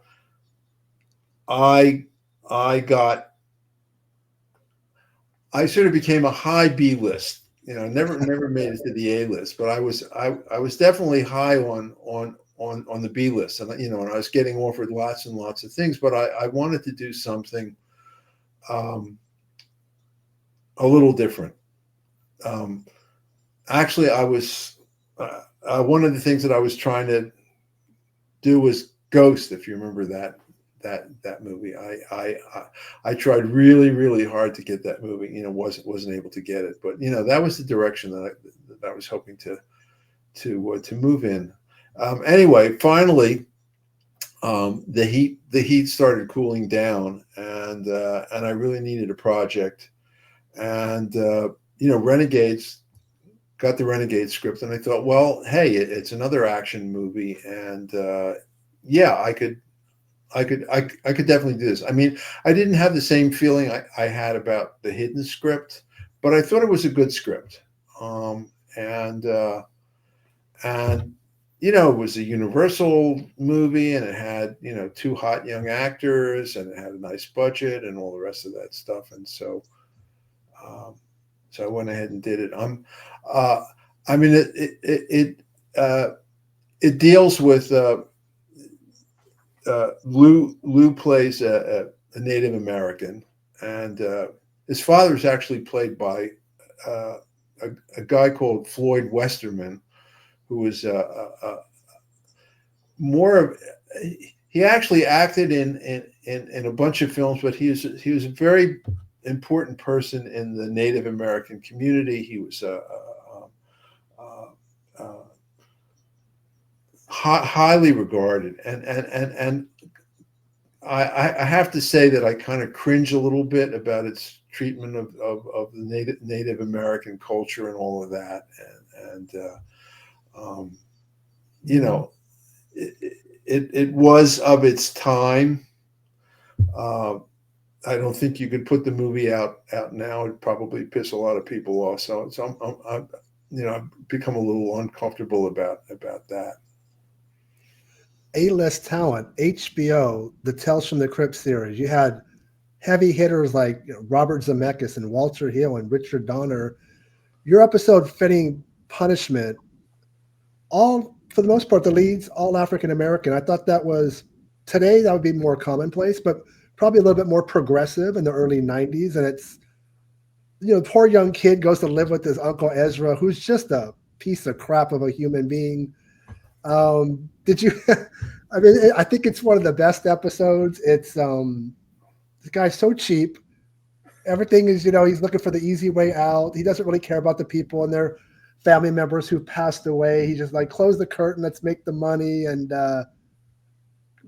sort of became a high B list. You know, never made it to the A list, but I was definitely high on the B list. And, you know, and I was getting offered lots and lots of things, but I wanted to do something a little different. Actually, I was one of the things that I was trying to do was Ghost, if you remember that movie. I tried really hard to get that movie. You know, wasn't able to get it, but, you know, that was the direction that I was hoping to move in. Anyway, finally, the heat started cooling down, and I really needed a project, and you know, Renegades. Got the Renegade script, and I thought, well, hey, it's another action movie, and yeah, I could definitely do this. I mean, I didn't have the same feeling I had about the Hidden script, but I thought it was a good script, and you know, it was a Universal movie, and it had, you know, 2 hot young actors, and it had a nice budget and all the rest of that stuff, and so I went ahead and did it. I mean, it deals with Lou plays a Native American, and his father is actually played by a guy called Floyd Westerman, who was more of, he actually acted in a bunch of films, but he was a very important person in the Native American community. He was highly regarded, and I have to say that I kind of cringe a little bit about its treatment of the Native American culture and all of that, and you know, it was of its time. I don't think you could put the movie out now. It'd probably piss a lot of people off. So I'm you know, I've become a little uncomfortable about that. A-list talent, HBO, the Tales from the Crypt series. You had heavy hitters like, you know, Robert Zemeckis and Walter Hill and Richard Donner. Your episode, Fitting Punishment, all, for the most part, the leads, all African-American. I thought that was, today that would be more commonplace, but probably a little bit more progressive in the early 90s. And it's, you know, poor young kid goes to live with his Uncle Ezra, who's just a piece of crap of a human being. Did you, I mean, I think it's one of the best episodes. It's, the guy's so cheap. Everything is, you know, he's looking for the easy way out. He doesn't really care about the people and their family members who passed away. He just like, close the curtain, let's make the money. And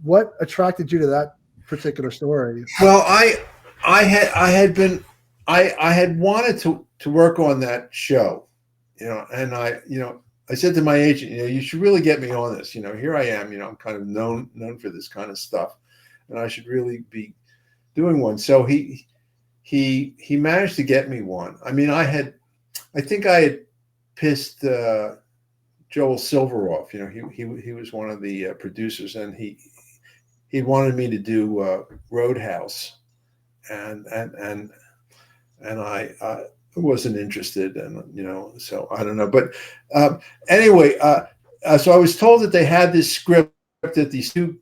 what attracted you to that particular story? Well, I had wanted to work on that show, you know, and I said to my agent, you know, you should really get me on this. You know, here I am, you know, I'm kind of known for this kind of stuff, and I should really be doing one. So he managed to get me one. I mean, I think I had pissed Joel Silver off. You know, he was one of the producers, and he wanted me to do Roadhouse, and I wasn't interested, and you know, so I don't know. But anyway, so I was told that they had this script that these two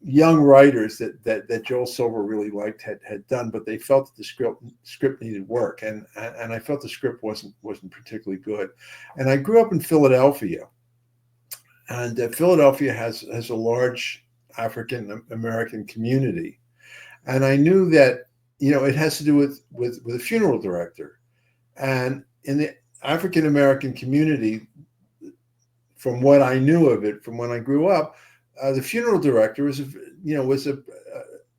young writers that Joel Silver really liked had done, but they felt that the script needed work, and I felt the script wasn't particularly good. And I grew up in Philadelphia, and Philadelphia has a large African American community, and I knew that, you know, it has to do with a funeral director, and in the African American community, from what I knew of it from when I grew up, the funeral director was a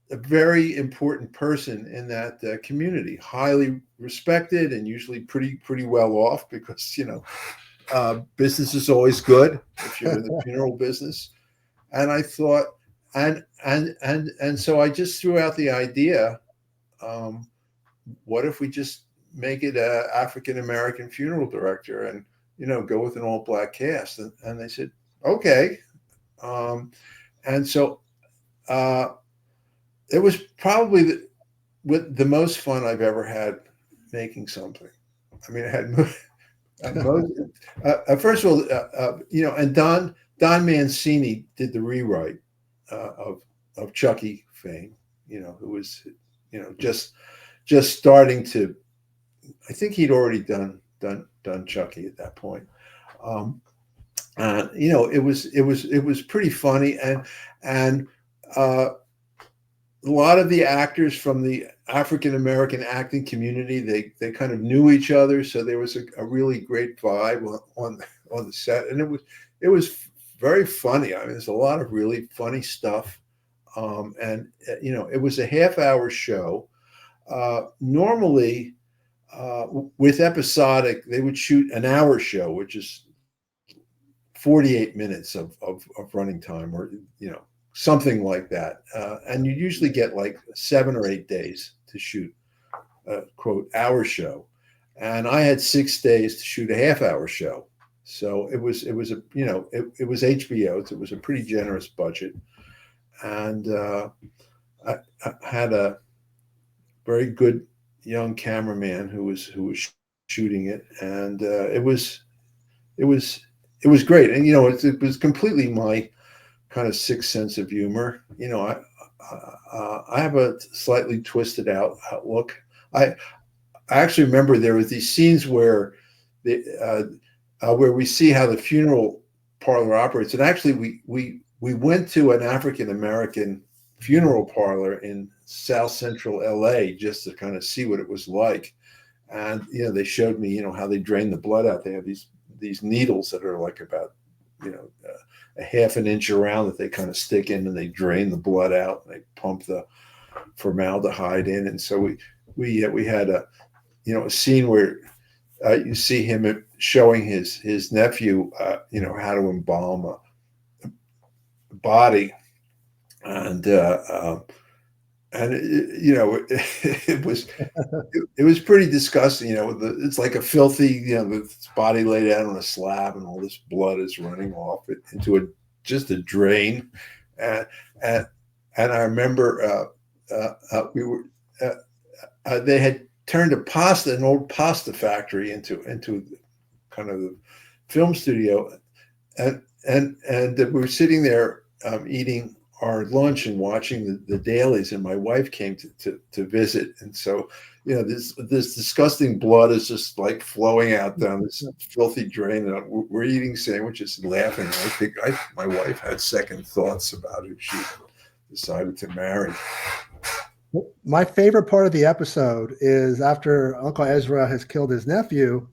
very important person in that community, highly respected, and usually pretty well off, because, you know, business is always good if you're in the funeral business. And I thought, and so I just threw out the idea, what if we just make it a African American funeral director, and, you know, go with an all black cast? And they said, okay. And so it was probably the most fun I've ever had making something. I mean, I had first of all, you know, and Don Mancini did the rewrite of Chucky fame. You know, who was, you know, just starting to. I think he'd already done Chucky at that point. You know, it was pretty funny, and a lot of the actors from the African American acting community, they kind of knew each other, so there was a really great vibe on the set, and it was very funny. I mean, there's a lot of really funny stuff, and you know, it was a half-hour show. Normally, with episodic, they would shoot an hour show, which is 48 minutes of running time, or, you know, something like that. And you usually get like 7 or 8 days to shoot a quote hour show. And I had 6 days to shoot a half-hour show. So it was a, you know, it was HBO. So it was a pretty generous budget. And I had a very good young cameraman who was shooting it. And it was great. And, you know, it was completely my kind of sixth sense of humor. You know, I have a slightly twisted outlook. I actually remember there was these scenes where we see how the funeral parlor operates. And actually we went to an African American funeral parlor in South Central LA just to kind of see what it was like. And, you know, they showed me, you know, how they drain the blood out. They have these needles that are like about, you know, a half an inch around that they kind of stick in, and they drain the blood out, and they pump the formaldehyde in. And so we had a, you know, a scene where you see him showing his nephew, you know, how to embalm a body. And you know, it was pretty disgusting. You know, it's like a filthy, you know, with its body laid out on a slab, and all this blood is running off it into just a drain. And I remember they had turned an old pasta factory into kind of the film studio, and we were sitting there eating our lunch and watching the dailies, and my wife came to visit. And so, you know, this disgusting blood is just like flowing out down this filthy drain, and we're eating sandwiches and laughing. I think my wife had second thoughts about who she decided to marry. My favorite part of the episode is after Uncle Ezra has killed his nephew,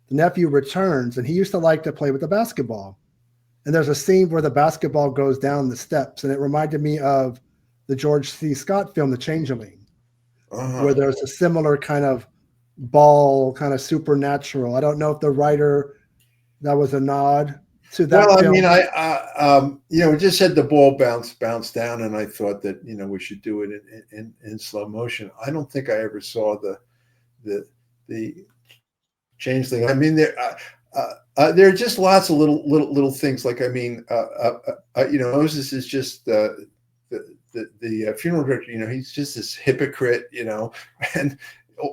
the nephew returns, and he used to like to play with the basketball. And there's a scene where the basketball goes down the steps, and it reminded me of the George C. Scott film, The Changeling, where there's a similar kind of ball, kind of supernatural. I don't know if the writer, that was a nod to that Well, film. I mean, you know, it just said the ball bounced down, and I thought that, you know, we should do it in slow motion. I don't think I ever saw the Changeling. I mean, there are just lots of little things. Like, I mean, Moses is just the funeral director. He's just this hypocrite. And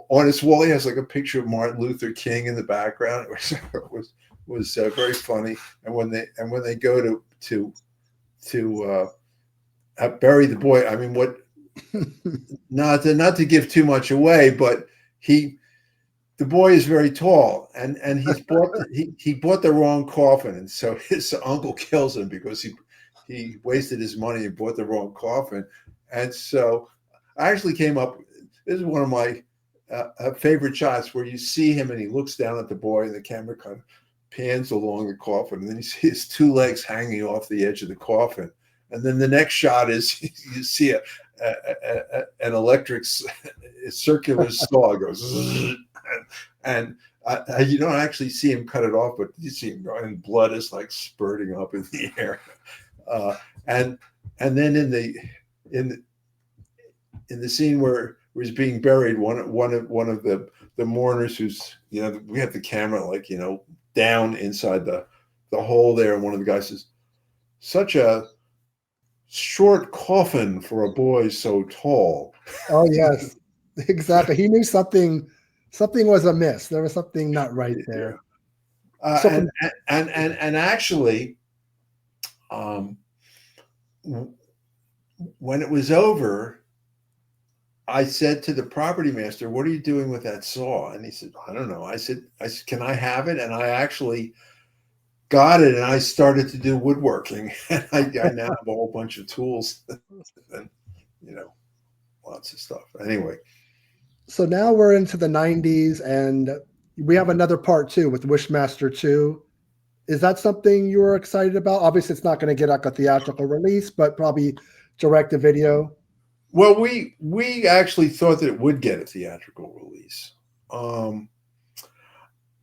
on his wall he has like a picture of Martin Luther King in the background. It was very funny. And when they go to bury the boy, I mean, what? not to give too much away, but the boy is very tall, and he bought the wrong coffin, and so his uncle kills him because he wasted his money and bought the wrong coffin. And so I actually came up. This is one of my favorite shots where you see him and he looks down at the boy, and the camera kind of pans along the coffin, and then you see his two legs hanging off the edge of the coffin. And then the next shot is you see an electric circular saw goes, and you don't actually see him cut it off, but you see him going, and blood is like spurting up in the air. And then in the scene where he's being buried, one of the mourners, who's we have the camera like down inside the hole there, and one of the guys says, "Such a short coffin for a boy so tall." Oh yes, exactly. He knew something was amiss. There was something not right there. And actually, when it was over, I said to the property master, "What are you doing with that saw?" And he said, "I don't know." I said, "Can I have it?" And I actually got it, and I started to do woodworking. And I now have a whole bunch of tools and lots of stuff. Anyway, so now we're into the 90s, and we have another part 2 with Wishmaster 2. Is that something you were excited about? Obviously, it's not going to get like a theatrical release, but probably direct to video. Well, we actually thought that it would get a theatrical release.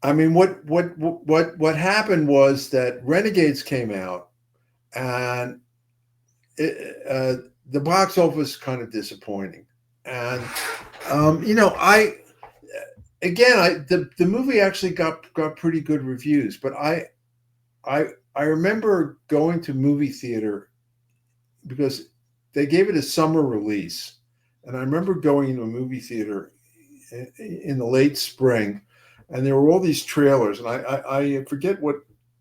I mean, what happened was that Renegades came out, and the box office kind of disappointing. And the movie actually got pretty good reviews, but I remember going to movie theater because they gave it a summer release, and I remember going into a movie theater in the late spring, and there were all these trailers, and I forget what.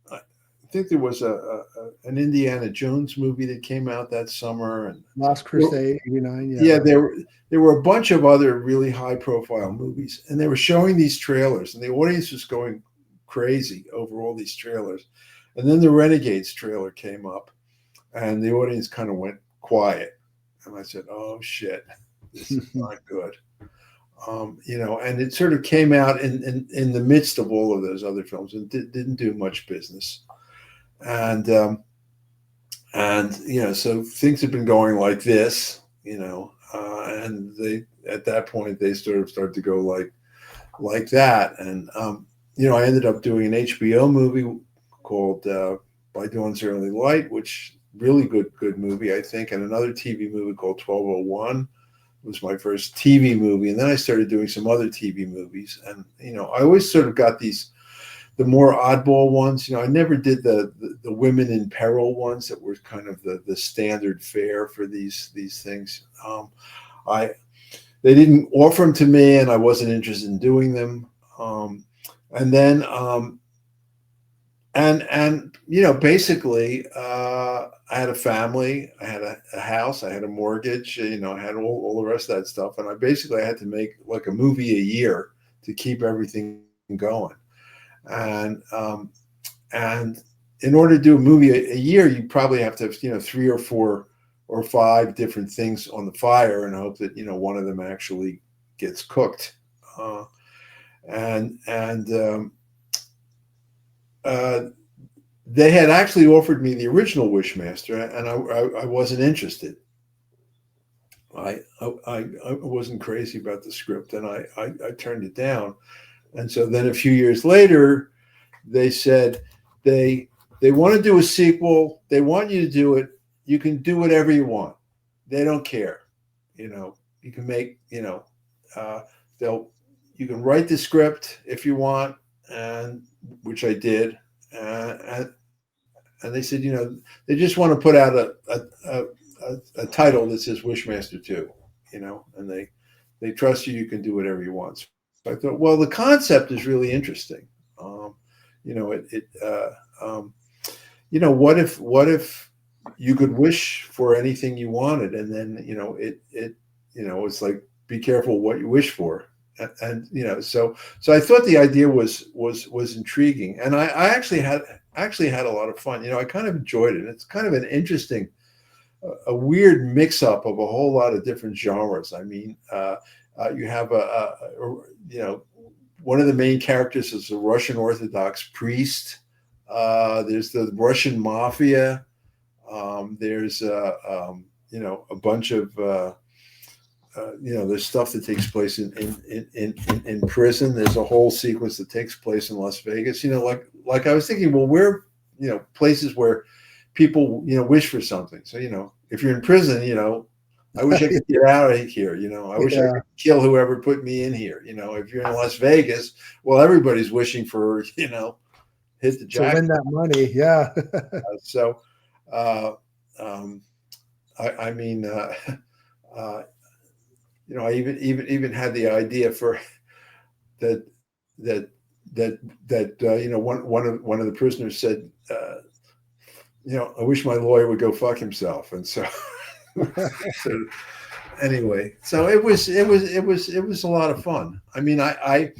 I think there was an Indiana Jones movie that came out that summer, and Last Crusade, 89. Yeah, there were a bunch of other really high profile movies, and they were showing these trailers, and the audience was going crazy over all these trailers. And then the Renegades trailer came up, and the audience kind of went quiet. And I said, "Oh shit, this is not good." And it sort of came out in the midst of all of those other films, and didn't do much business. And so things have been going like this, and they, at that point, they sort of start to go like that. And I ended up doing an HBO movie called By Dawn's Early Light, which really good movie, I think, and another TV movie called 1201 was my first TV movie. And then I started doing some other TV movies, and I always sort of got the more oddball ones. I never did the women in peril ones that were kind of the standard fare for these things. They didn't offer them to me, and I wasn't interested in doing them. And then basically, I had a family, I had a house, I had a mortgage, I had all the rest of that stuff, and I had to make like a movie a year to keep everything going. And in order to do a movie a year, you probably have to have 3 or 4 or 5 different things on the fire, and hope that one of them actually gets cooked. They had actually offered me the original Wishmaster, and I wasn't interested. I wasn't crazy about the script, and I turned it down. And so then a few years later, they said they want to do a sequel. They want you to do it. You can do whatever you want. They don't care. You can make, you can write the script if you want, and which I did, and they said, they just want to put out a title that says Wishmaster 2, and they trust you can do whatever you want. So I thought, well, the concept is really interesting. What if you could wish for anything you wanted, and then it's like, be careful what you wish for. And so I thought the idea was intriguing, and I actually had a lot of fun. I kind of enjoyed it. It's kind of an interesting, a weird mix-up of a whole lot of different genres. I mean, you have one of the main characters is a Russian Orthodox priest. There's the Russian mafia. There's a bunch of there's stuff that takes place in prison. There's a whole sequence that takes place in Las Vegas. Like I was thinking, well, where places where people wish for something. So if you're in prison, I wish I could get out of here. I wish I could kill whoever put me in here. If you're in Las Vegas, well, everybody's wishing for hit the jackpot, to win that money. Yeah. I even had the idea for that one of the prisoners said, I wish my lawyer would go fuck himself. And so, anyway, so it was a lot of fun. I mean, I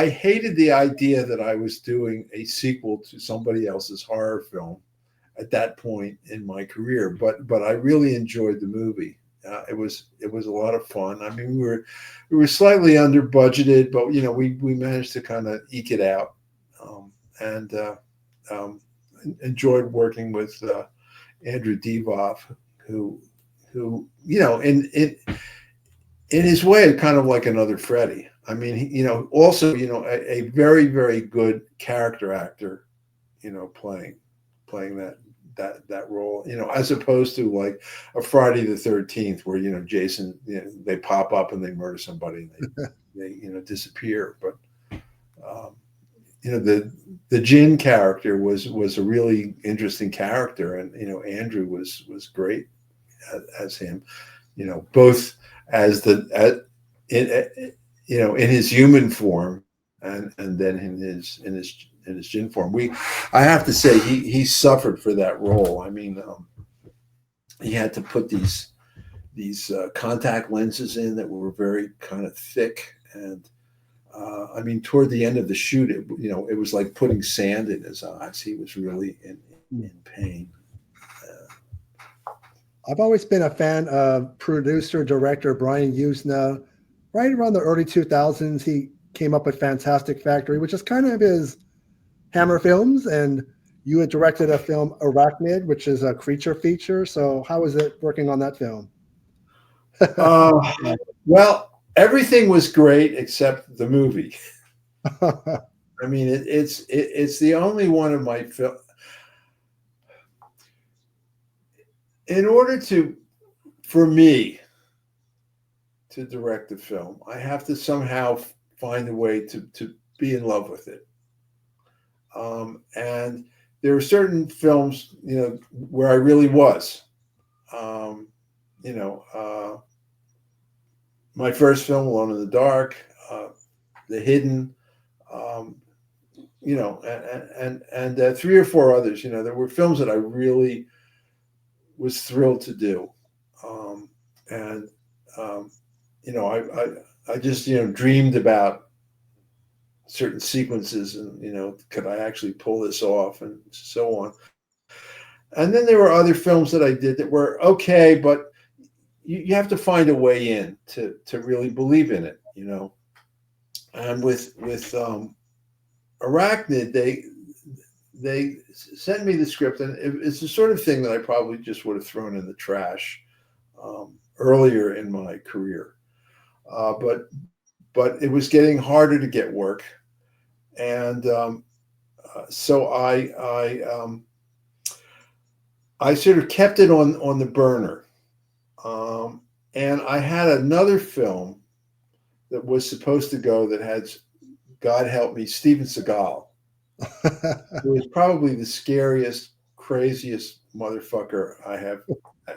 hated the idea that I was doing a sequel to somebody else's horror film at that point in my career, but I really enjoyed the movie. It was a lot of fun. I mean, we were slightly under budgeted, but we managed to kind of eke it out, and enjoyed working with Andrew Devoff, who in his way, kind of like another Freddy. I mean, also a very, very good character actor, playing that role, as opposed to like a Friday the 13th where, Jason, they pop up and they murder somebody and they disappear. But, the Jin character was a really interesting character. And, Andrew was great as him, both as in his human form and then in his Jin form. I have to say he suffered for that role. I mean, he had to put these contact lenses in that were very kind of thick, and I mean, toward the end of the shoot, it was like putting sand in his eyes. He was really in pain. I've always been a fan of producer director Brian Usna. Right around the early 2000s, he came up with Fantastic Factory, which is kind of his Hammer films, and you had directed a film, Arachnid, which is a creature feature. So how was it working on that film? Well, everything was great except the movie. I mean, it's the only one of my film. In order for me to direct a film, I have to somehow find a way to be in love with it. And there are certain films, where I really was. My first film, Alone in the Dark, The Hidden, and 3 or 4 others. There were films that I really was thrilled to do, I just dreamed about certain sequences and could I actually pull this off and so on. And then there were other films that I did that were okay, but you have to find a way in to really believe in it, And with Arachnid, they sent me the script, and it's the sort of thing that I probably just would have thrown in the trash earlier in my career. But it was getting harder to get work, and so I sort of kept it on the burner, and I had another film that was supposed to go that had God help me, Steven Seagal, who is probably the scariest, craziest motherfucker I have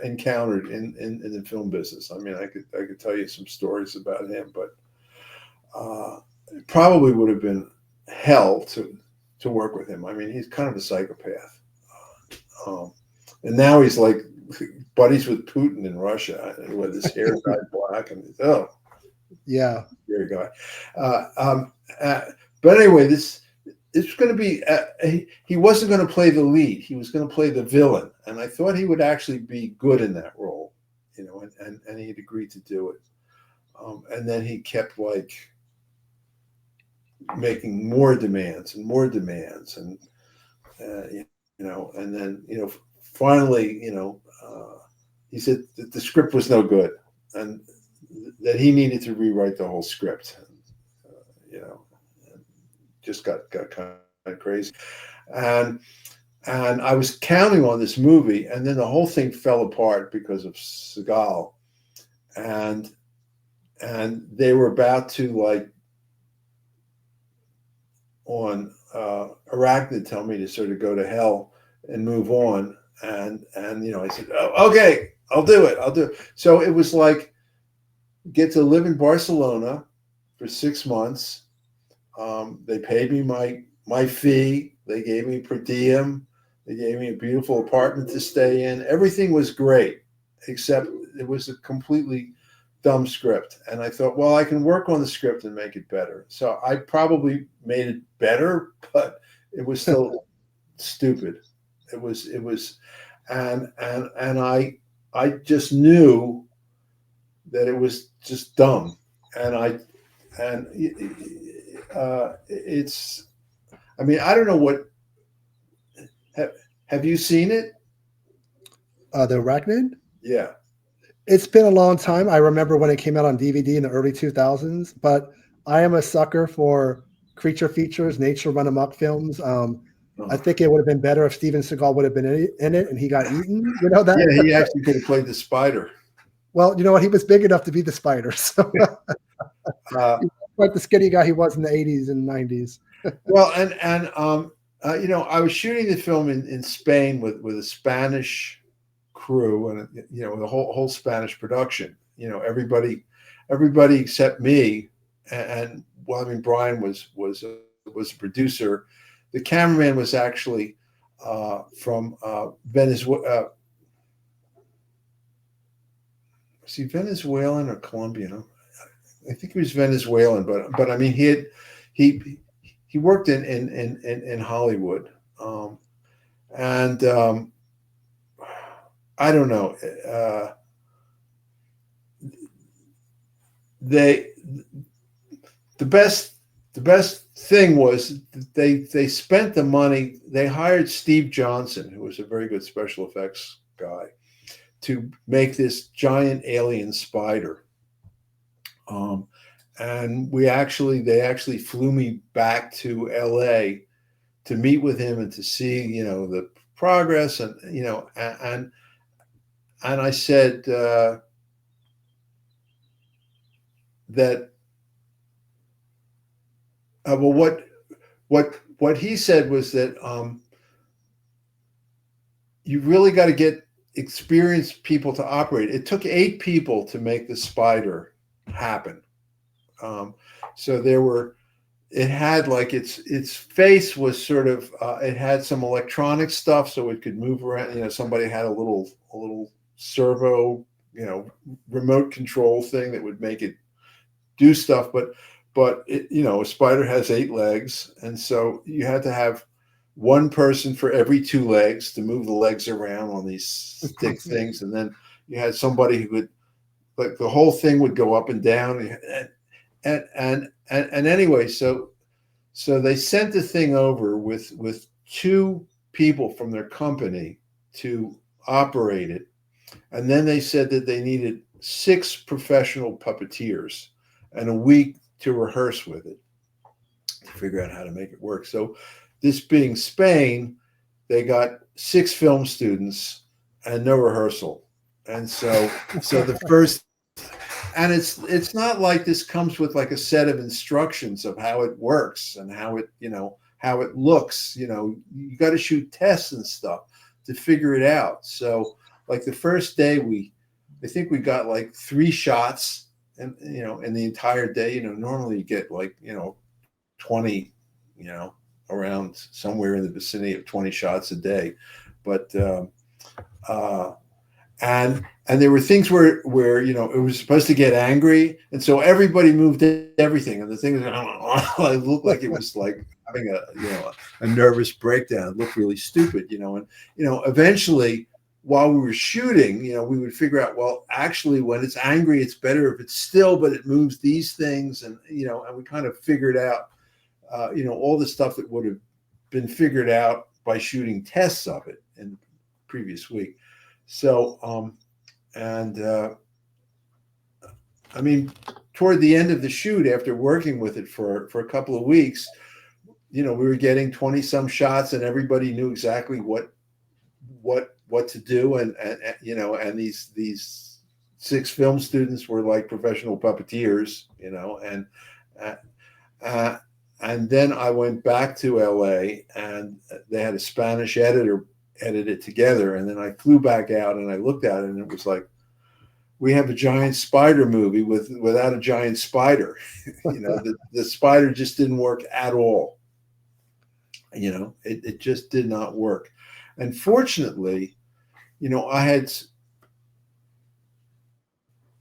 encountered in the film business. I mean, I could tell you some stories about him, but it probably would have been hell to work with him. I mean, he's kind of a psychopath, and now he's like buddies with Putin in Russia, with his hair dyed black, and yeah, scary guy. But anyway, it's going to be. He wasn't going to play the lead. He was going to play the villain, and I thought he would actually be good in that role, you know. And he'd agreed to do it. And then he kept like making more demands, and you know, and then, you know, finally, you know, he said that the script was no good, and that he needed to rewrite the whole script. You know, just got kind of crazy, and I was counting on this movie, and then the whole thing fell apart because of Seagal, and they were about to, like, on Arachnid, tell me to sort of go to hell and move on, and you know, I said, oh, okay, I'll do it. So it was like, get to live in Barcelona for 6 months. They paid me my fee. They gave me per diem. They gave me a beautiful apartment to stay in. Everything was great, except it was a completely dumb script. And I thought, well, I can work on the script and make it better. So I probably made it better, but it was still stupid. It was, and I just knew that it was just dumb. It's, I mean, I don't know what, have you seen it? The Arachnid? Yeah. It's been a long time. I remember when it came out on DVD in the early 2000s, but I am a sucker for creature features, nature run amok films. I think it would have been better if Steven Seagal would have been in it and he got eaten. You know that? Yeah, he actually could have played the spider. Well, you know what? He was big enough to be the spider. So like the skinny guy he was in the 80s and 90s. Well, you know, I was shooting the film in Spain with a Spanish crew, and, you know, the whole Spanish production. You know, everybody except me, and well, I mean, Brian was a producer. The cameraman was actually from Venezuela. Was he Venezuelan or Colombian? I think he was Venezuelan, but I mean, he worked in Hollywood, and I don't know. The best thing was that they spent the money. They hired Steve Johnson, who was a very good special effects guy, to make this giant alien spider. And they actually flew me back to LA to meet with him and to see, you know, the progress, and, you know, and I said that, well, what he said was that you really got to get experienced people to operate. It took 8 people to make the spider happen. So it had, like, its face was sort of, it had some electronic stuff so it could move around. You know, somebody had a little servo, you know, remote control thing that would make it do stuff. But it, you know, a spider has 8 legs, and so you had to have one person for every 2 legs to move the legs around on these stick things, and then you had somebody who would, like, the whole thing would go up and down, and anyway, so they sent the thing over with 2 people from their company to operate it, and then they said that they needed 6 professional puppeteers and a week to rehearse with it, to figure out how to make it work. So, this being Spain, they got 6 film students and no rehearsal. And so the and it's not like this comes with like a set of instructions of how it works and how it, you know, how it looks. You know, you got to shoot tests and stuff to figure it out. So like the first day I think we got like 3 shots, and you know, in the entire day. You know, normally you get like, you know, 20, you know, around somewhere in the vicinity of 20 shots a day. But and there were things where you know, it was supposed to get angry, and so everybody moved everything, and the thing it looked like it was like having a nervous breakdown. It looked really stupid, you know. And you know, eventually, while we were shooting, you know, we would figure out, well, actually, when it's angry, it's better if it's still, but it moves these things, and you know, and we kind of figured out, you know, all the stuff that would have been figured out by shooting tests of it in the previous week. So, I mean, toward the end of the shoot, after working with it for a couple of weeks, you know, we were getting 20 some shots, and everybody knew exactly what to do. And you know, and these 6 film students were like professional puppeteers, you know, and then I went back to LA, and they had a Spanish editor edit it together. And then I flew back out, and I looked at it, and it was like, we have a giant spider movie without a giant spider. You know, the spider just didn't work at all. You know, it just did not work. And fortunately, you know, I had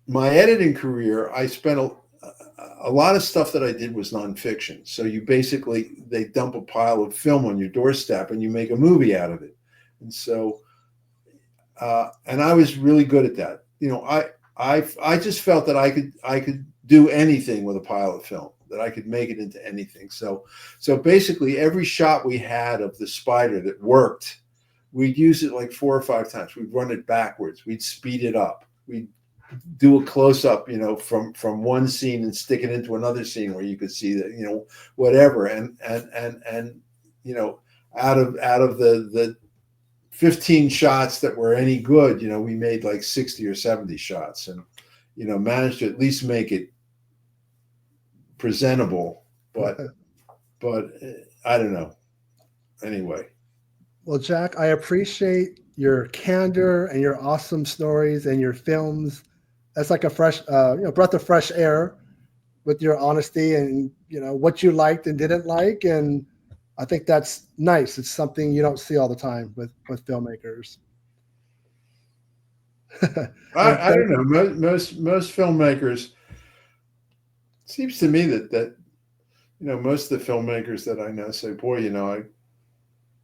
my editing career, I spent a lot of stuff that I did was nonfiction. So they dump a pile of film on your doorstep, and you make a movie out of it. And so, and I was really good at that. You know, I just felt that I could do anything with a pile of film, that I could make it into anything. So basically every shot we had of the spider that worked, we'd use it like 4 or 5 times. We'd run it backwards. We'd speed it up. We'd do a close up, you know, from one scene and stick it into another scene where you could see that, you know, whatever. And you know, out of the 15 shots that were any good, you know, we made like 60 or 70 shots, and, you know, managed to at least make it presentable, but I don't know. Anyway. Well, Jack, I appreciate your candor and your awesome stories and your films. That's like a fresh, you know, breath of fresh air with your honesty and, you know, what you liked and didn't like. And I think that's nice. It's something you don't see all the time with filmmakers. I don't know. Most filmmakers, it seems to me that you know, most of the filmmakers that I know say, boy, you know, I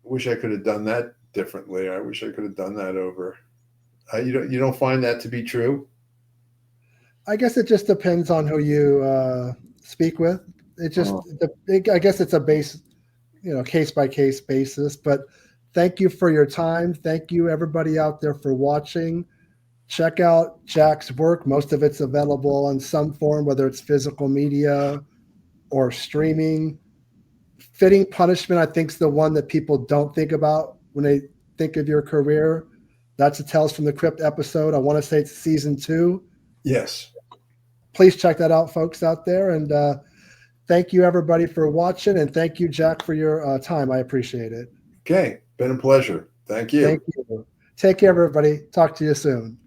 wish I could have done that differently. I wish I could have done that over. You don't find that to be true? I guess it just depends on who you speak with. It just, I guess it's a base, you know, case by case basis. But thank you for your time. Thank you, everybody out there, for watching. Check out Jack's work. Most of it's available in some form, whether it's physical media or streaming. Fitting Punishment, I think, is the one that people don't think about when they think of your career. That's a Tales from the Crypt episode. I want to say it's season 2. Yes. Please check that out, folks out there. And thank you, everybody, for watching. And thank you, Jack, for your time. I appreciate it. Okay. Been a pleasure. Thank you. Thank you. Take care, everybody. Talk to you soon.